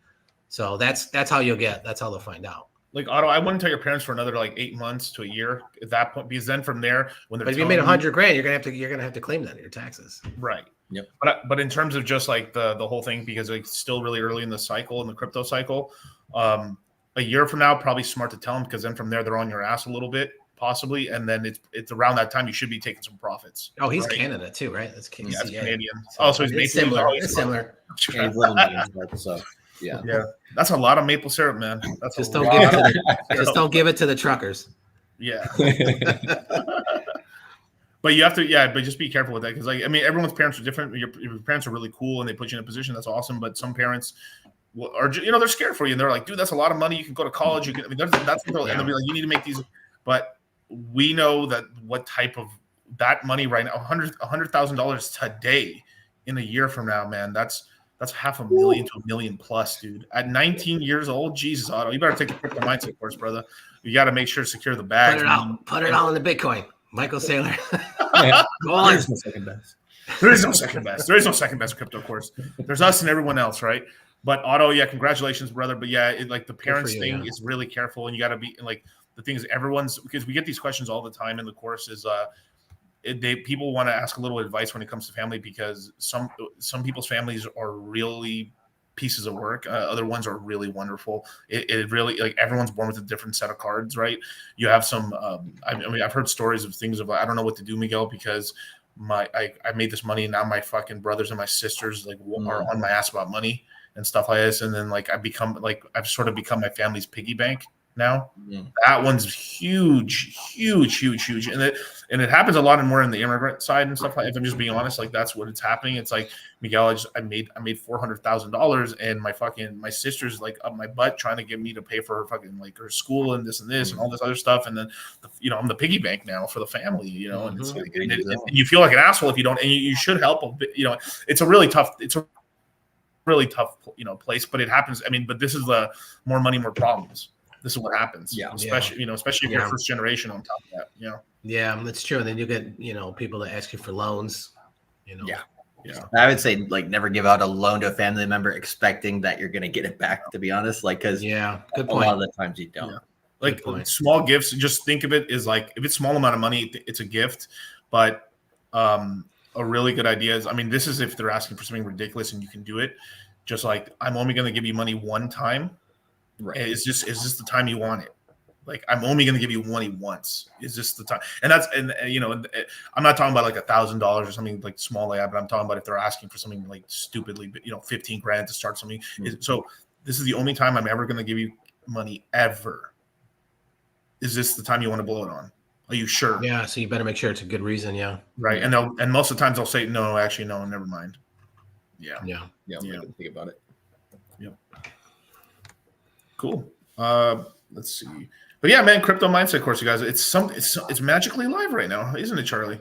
So that's how they'll find out. Like Otto, I wouldn't tell your parents for another like 8 months to a year at that point, because then from there, when they're But if you made $100,000, you're gonna have to claim that in your taxes. right. Yep. But in terms of just like the whole thing, because it's still really early in the cycle, in the crypto cycle, a year from now, probably smart to tell them, because then from there they're on your ass a little bit, possibly, and then it's around that time you should be taking some profits. Oh, he's right? Canada too, right? That's Canada. Yeah, it's Canadian. Oh, so he's making similar. It's similar. And he's living in New York, so yeah. Yeah, that's a lot of maple syrup, man. That's Just a don't lot give it to of- the, just don't give it to the truckers. Yeah. But you have to, but just be careful with that, because, like, I mean, everyone's parents are different. Your parents are really cool and they put you in a position that's awesome. But some parents are, they're scared for you, and they're like, dude, that's a lot of money. You can go to college. You can, I mean, that's and they'll be like, you need to make these. But we know that what type of that money right now, $100,000 today in a year from now, man, that's $500,000 to $1 million plus, dude. At 19 years old, Jesus, Otto, you better take a crypto mindset course, brother. You got to make sure to secure the bags. Put it all in the Bitcoin. Michael Saylor. Go on. There's no second best. There is no second best. There is no second best crypto course. There's us and everyone else, right? But Otto, congratulations, brother. But like the parents thing is really careful, and you got to be like the thing is because we get these questions all the time in the course is people want to ask a little advice when it comes to family, because some people's families are really pieces of work. Other ones are really wonderful. It really, like, everyone's born with a different set of cards, right? You have some, I mean, I've heard stories of things of, I don't know what to do, Miguel, because I made this money, and now my fucking brothers and my sisters like are on my ass about money and stuff like this. And then like I've sort of become my family's piggy bank now. That one's huge. And it happens a lot more in the immigrant side and stuff like that. If I'm just being honest, like that's what it's happening. It's like, Miguel, I made $400,000, and my sister's like up my butt trying to get me to pay for her fucking like her school and this and all this other stuff. And then I'm the piggy bank now for the family, and it's like, and you feel like an asshole if you don't, and you should help a bit, it's a really tough place, but it happens. I mean, but this is the more money, more problems. This is what happens. Yeah. Especially if you're first generation on top of that, Yeah, that's true. And then you get, people that ask you for loans, Yeah. I would say, like, never give out a loan to a family member expecting that you're going to get it back, to be honest. Like, because good point. A lot of the times you don't. Yeah. Like small gifts, just think of it as like, if it's small amount of money, it's a gift. But a really good idea is, I mean, this is if they're asking for something ridiculous and you can do it. Just like, I'm only going to give you money one time. Right. Is this the time you want it? Like, I'm only going to give you money once. Is this the time? And I'm not talking about like $1,000 or something like small like that, but I'm talking about if they're asking for something like stupidly, $15,000 to start something. So this is the only time I'm ever going to give you money ever. Is this the time you want to blow it on? Are you sure? Yeah. So you better make sure it's a good reason. Yeah. Right. And most of the times they'll say, no, actually, no, never mind. Yeah. Think about it. Yep. Cool. Let's see. But yeah, man, crypto mindset course, you guys. It's magically live right now, isn't it, Charlie?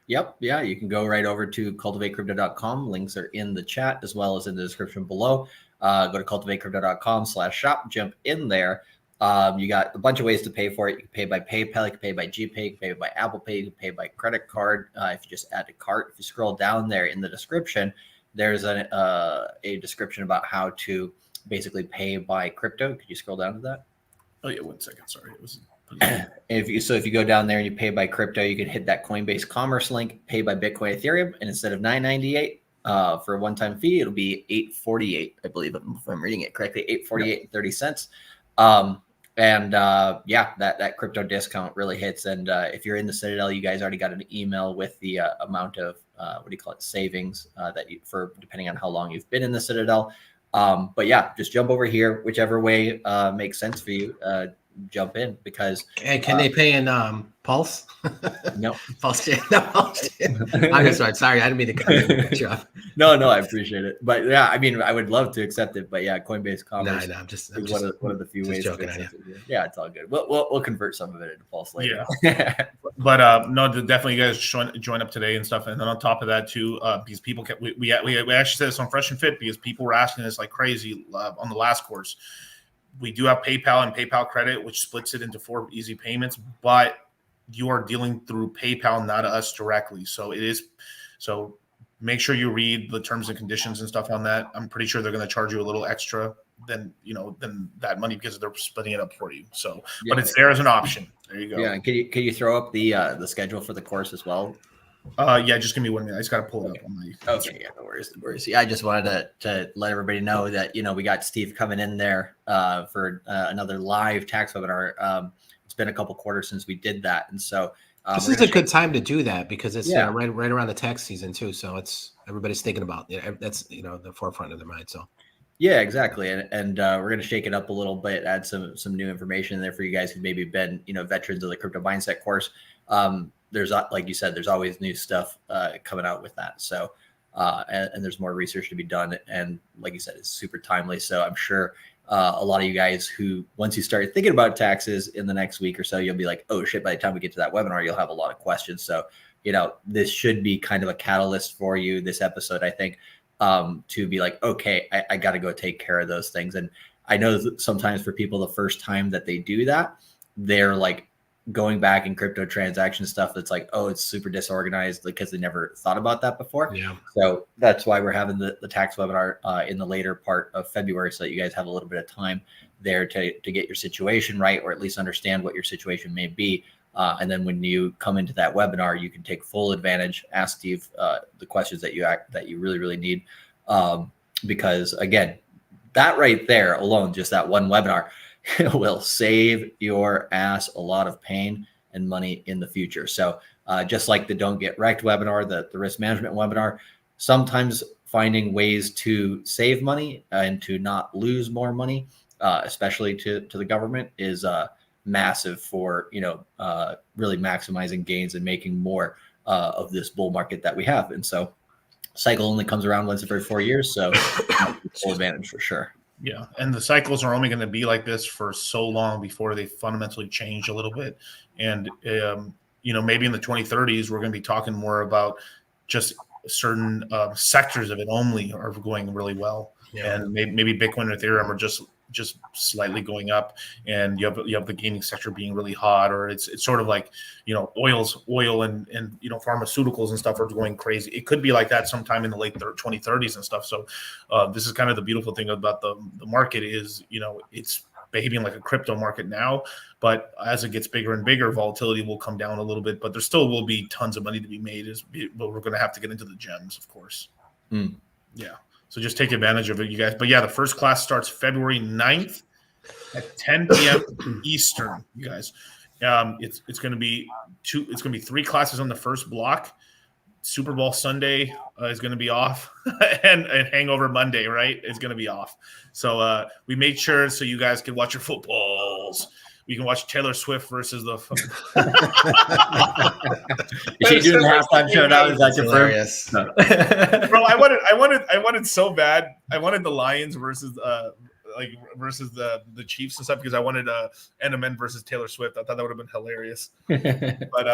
Yep. Yeah, you can go right over to cultivatecrypto.com. Links are in the chat as well as in the description below. Go to cultivatecrypto.com/shop. Jump in there. You got a bunch of ways to pay for it. You can pay by PayPal, you can pay by GPay, you can pay by Apple Pay, you can pay by credit card. If you just add to cart, if you scroll down there in the description, there's a description about how to basically pay by crypto. Could you scroll down to that? Oh yeah, 1 second. Sorry, it was. If you go down there and you pay by crypto, you can hit that Coinbase Commerce link, pay by Bitcoin Ethereum, and instead of $9.98 for a one-time fee, it'll be $8.48, I believe, if I'm reading it correctly, $8.48.30. That crypto discount really hits. And if you're in the Citadel, you guys already got an email with the amount of savings for depending on how long you've been in the Citadel. But yeah, just jump over here, whichever way makes sense for you. Jump in, because can they pay in Pulse? No, Pulse. I'm sorry, I didn't mean to cut you off. No, I appreciate it, but yeah, I mean, I would love to accept it, but yeah, Coinbase Commerce. I'm just one of the few ways. Joking, yeah, it's all good. We'll convert some of it into Pulse later. Yeah, but no, definitely, you guys join up today and stuff. And then on top of that too, because people kept we actually said this on Fresh and Fit because people were asking this like crazy on the last course. We do have PayPal and PayPal Credit, which splits it into 4 easy payments, but you are dealing through PayPal, not us directly. So make sure you read the terms and conditions and stuff on that. I'm pretty sure they're going to charge you a little extra then that money because they're splitting it up for you. So, Yeah. but it's there as an option. There you go. Yeah. And can you throw up the schedule for the course as well? Yeah, just give me 1 minute. I just got to pull it up on my. Okay, yeah, no worries, no worries. Yeah, I just wanted to let everybody know that we got Steve coming in there for another live tax webinar. It's been a couple quarters since we did that, and so this is a good time to do that because it's Yeah. right around the tax season too. So it's everybody's thinking about that's the forefront of their mind. So yeah, exactly, and we're gonna shake it up a little bit, add some new information in there for you guys who maybe been veterans of the crypto mindset course. There's, like you said, there's always new stuff coming out with that. So, and there's more research to be done. And like you said, it's super timely. So I'm sure a lot of you guys who, once you start thinking about taxes in the next week or so, you'll be like, oh shit, by the time we get to that webinar, you'll have a lot of questions. So, this should be kind of a catalyst for you, this episode, I think, to be like, okay, I got to go take care of those things. And I know that sometimes for people, the first time that they do that, they're like, going back in crypto transaction stuff that's like, oh, it's super disorganized because they never thought about that before. Yeah. So that's why we're having the tax webinar in the later part of February, so that you guys have a little bit of time there to get your situation right, or at least understand what your situation may be. And then when you come into that webinar, you can take full advantage, ask Steve the questions that you really, really need. Because again, that right there alone, just that one webinar, will save your ass a lot of pain and money in the future. So just like the Don't Get Wrecked webinar, the risk management webinar, sometimes finding ways to save money and to not lose more money, especially to the government, is massive for really maximizing gains and making more of this bull market that we have. And so cycle only comes around once every 4 years, so full advantage for sure. Yeah, and the cycles are only going to be like this for so long before they fundamentally change a little bit. And maybe in the 2030s, we're going to be talking more about just certain sectors of it only are going really well. Yeah. And maybe Bitcoin and Ethereum are just slightly going up, and you have the gaming sector being really hot, or it's sort of like oil and pharmaceuticals and stuff are going crazy. It could be like that sometime in the late 2030s and stuff. So this is kind of the beautiful thing about the market is it's behaving like a crypto market now, but as it gets bigger and bigger, volatility will come down a little bit, but there still will be tons of money to be made. But we're going to have to get into the gems, of course. Yeah. So just take advantage of it, you guys. But yeah, the first class starts February 9th at 10 p.m. Eastern, you guys. It's going to be 3 classes on the first block. Super Bowl Sunday is going to be off, and Hangover Monday, right, is going to be off. So we made sure so you guys can watch your footballs. You can watch Taylor Swift versus the. Is she doing the halftime show now? Is that hilarious? Bro, I wanted so bad. I wanted the Lions versus the Chiefs and stuff because I wanted NMN versus Taylor Swift. I thought that would have been hilarious. But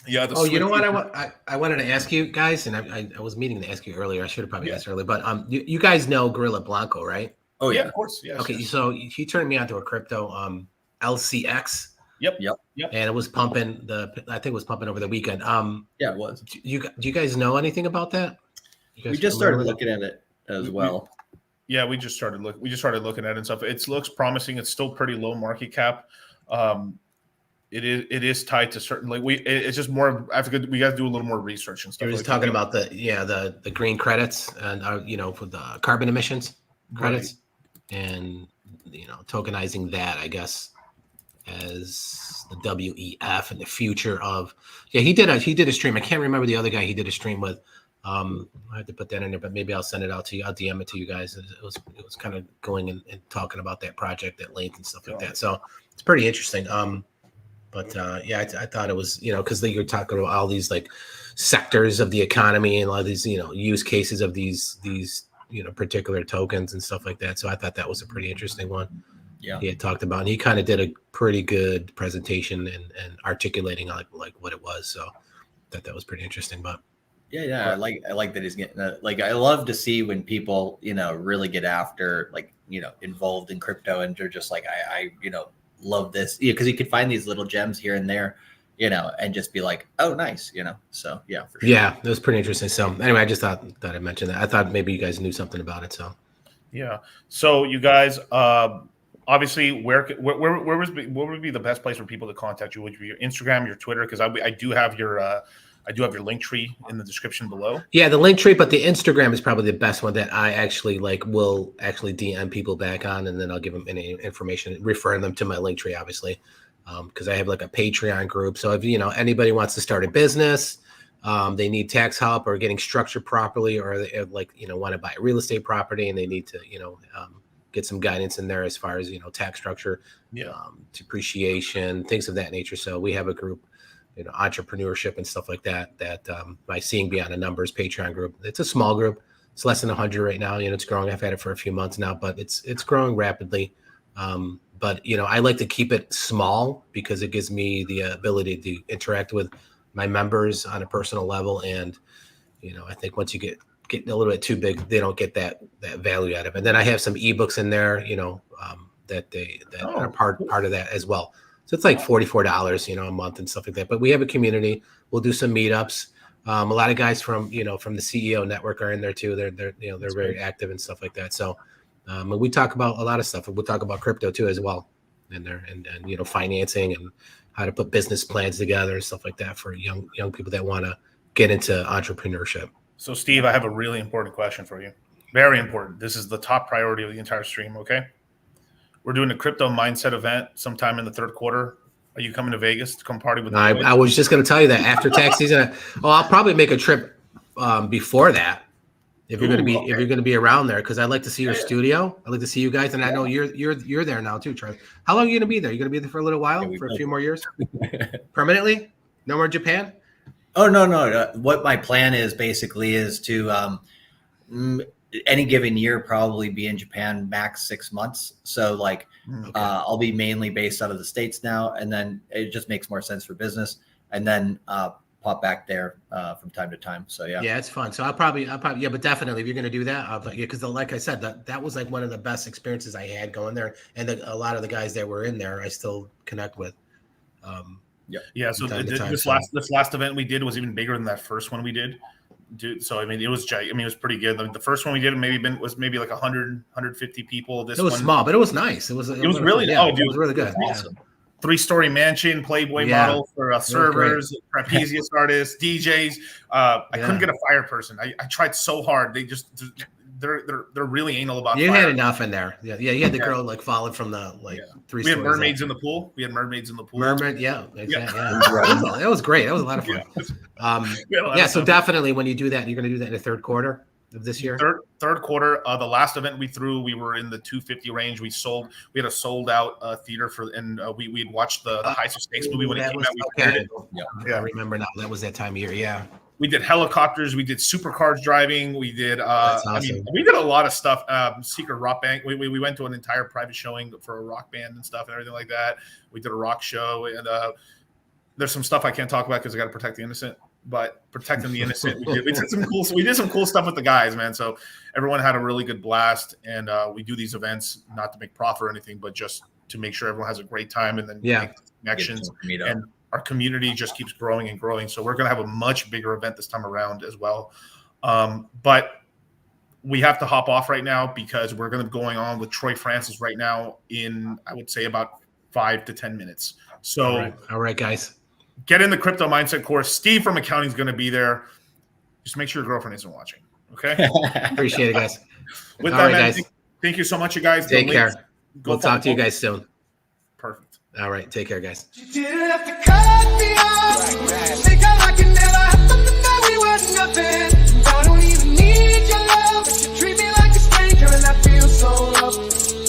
yeah. You know what I wanted to ask you guys, and I was meaning to ask you earlier. I should have probably asked earlier, but you guys know Gorilla Blanco, right? Oh yeah, of course. Yes. Okay, so he turned me onto a crypto LCX. Yep. And it was pumping I think it was pumping over the weekend. Yeah, it was. Do you guys know anything about that? We just started looking at it as well. We just started looking at it and stuff. It looks promising. It's still pretty low market cap. It is tied to certain it's just more we got to do a little more research and stuff. He was talking about the green credits and for the carbon emissions credits, and tokenizing that, I guess, as the WEF and the future of he did a stream. I can't remember the other guy he did a stream with. I have to put that in there, but maybe I'll send it out to you. I'll DM it to you guys. It was kind of going and talking about that project at length and stuff like that. So it's pretty interesting. But I thought it was, because you're talking about all these like sectors of the economy and a lot of these, use cases of these particular tokens and stuff like that. So I thought that was a pretty interesting one. Yeah, he had talked about, and he kind of did a pretty good presentation and articulating like what it was. So I thought that was pretty interesting. But yeah, I like that he's getting I love to see when people really get after involved in crypto and they're just like I love this because you could find these little gems here and there, and just be like, oh, nice, So yeah, for sure. Yeah, it was pretty interesting. So anyway, I just thought I'd mention that. I thought maybe you guys knew something about it. So Yeah. So you guys, obviously, what would be the best place for people to contact you? Would it be your Instagram, your Twitter? Because I do have your link tree in the description below. Yeah, the link tree, but the Instagram is probably the best one that I actually will actually DM people back on, and then I'll give them any information, referring them to my link tree, obviously, because I have like a Patreon group. So if anybody wants to start a business, they need tax help or getting structured properly, or they want to buy a real estate property and they need to get some guidance in there as far as tax structure, depreciation, things of that nature. So we have a group, entrepreneurship and stuff like that. By Seeing Beyond the Numbers Patreon group. It's a small group. It's less than 100 right now. It's growing. I've had it for a few months now, but it's growing rapidly. But I like to keep it small because it gives me the ability to interact with my members on a personal level. And, I think once you get a little bit too big, they don't get that value out of it. And then I have some eBooks in there, that are part of that as well. So it's like $44, a month and stuff like that. But we have a community. We'll do some meetups. A lot of guys from the CEO network are in there too. They're very active and stuff like that. So we talk about a lot of stuff. We'll talk about crypto too as well in there, and financing and how to put business plans together and stuff like that for young people that want to get into entrepreneurship. So Steve, I have a really important question for you. Very important. This is the top priority of the entire stream. Okay. We're doing a crypto mindset event sometime in the third quarter. Are you coming to Vegas to come party with me? I was just going to tell you that after tax season, I'll probably make a trip before that. If you're going to be around there, because I'd like to see your studio. I'd like to see you guys, and I know you're there now too, Charlie. How long are you going to be there? You're going to be there for a little while, for a few more years, permanently? No more Japan? Oh no. What my plan is basically is to any given year probably be in Japan max 6 months. So I'll be mainly based out of the States now, and then it just makes more sense for business. And then pop back there from time to time. So yeah, it's fun. So I'll probably but definitely if you're going to do that, because like I said, that was like one of the best experiences I had going there, and a lot of the guys that were in there I still connect with. So this last event we did was even bigger than that first one we did. So it was it was pretty good. The first one we did was maybe like 100 150 people. This it was small, but it was nice. It was really it was really good. Awesome. 3-story mansion, Playboy model for servers, trapezius artists, DJs. I couldn't get a fire person. I tried so hard. They're really anal about you fire. Had enough in there. You had the girl falling from the 3 stories. We had mermaids in the pool. Mermaid, exactly. That was great. That was a lot of fun. So definitely when you do that, you're going to do that in the third quarter of this year. Third quarter. The last event we threw, we were in the 250 range. We had a sold out theater we had watched the Heist of Snakes movie when it came out. I remember now. That was that time of year. Yeah. We did helicopters. We did supercars driving. We did. Awesome. We did a lot of stuff. Secret rock band. We went to an entire private showing for a rock band and stuff and everything like that. We did a rock show, and there's some stuff I can't talk about because I got to protect the innocent. But protecting the innocent, we did some cool stuff with the guys, man. So everyone had a really good blast, and we do these events not to make profit or anything, but just to make sure everyone has a great time and then make connections. And our community just keeps growing and growing. So we're going to have a much bigger event this time around as well. But we have to hop off right now because we're going to be going on with Troy Francis right now in, I would say, about 5 to 10 minutes. So all right, guys. Get in the crypto mindset course. Steve from accounting is going to be there. Just make sure your girlfriend isn't watching. Okay. Appreciate it, guys. With that, man, guys. Thank you so much, you guys. Take care. We'll talk to you guys soon. Perfect. All right. Take care, guys. You didn't have to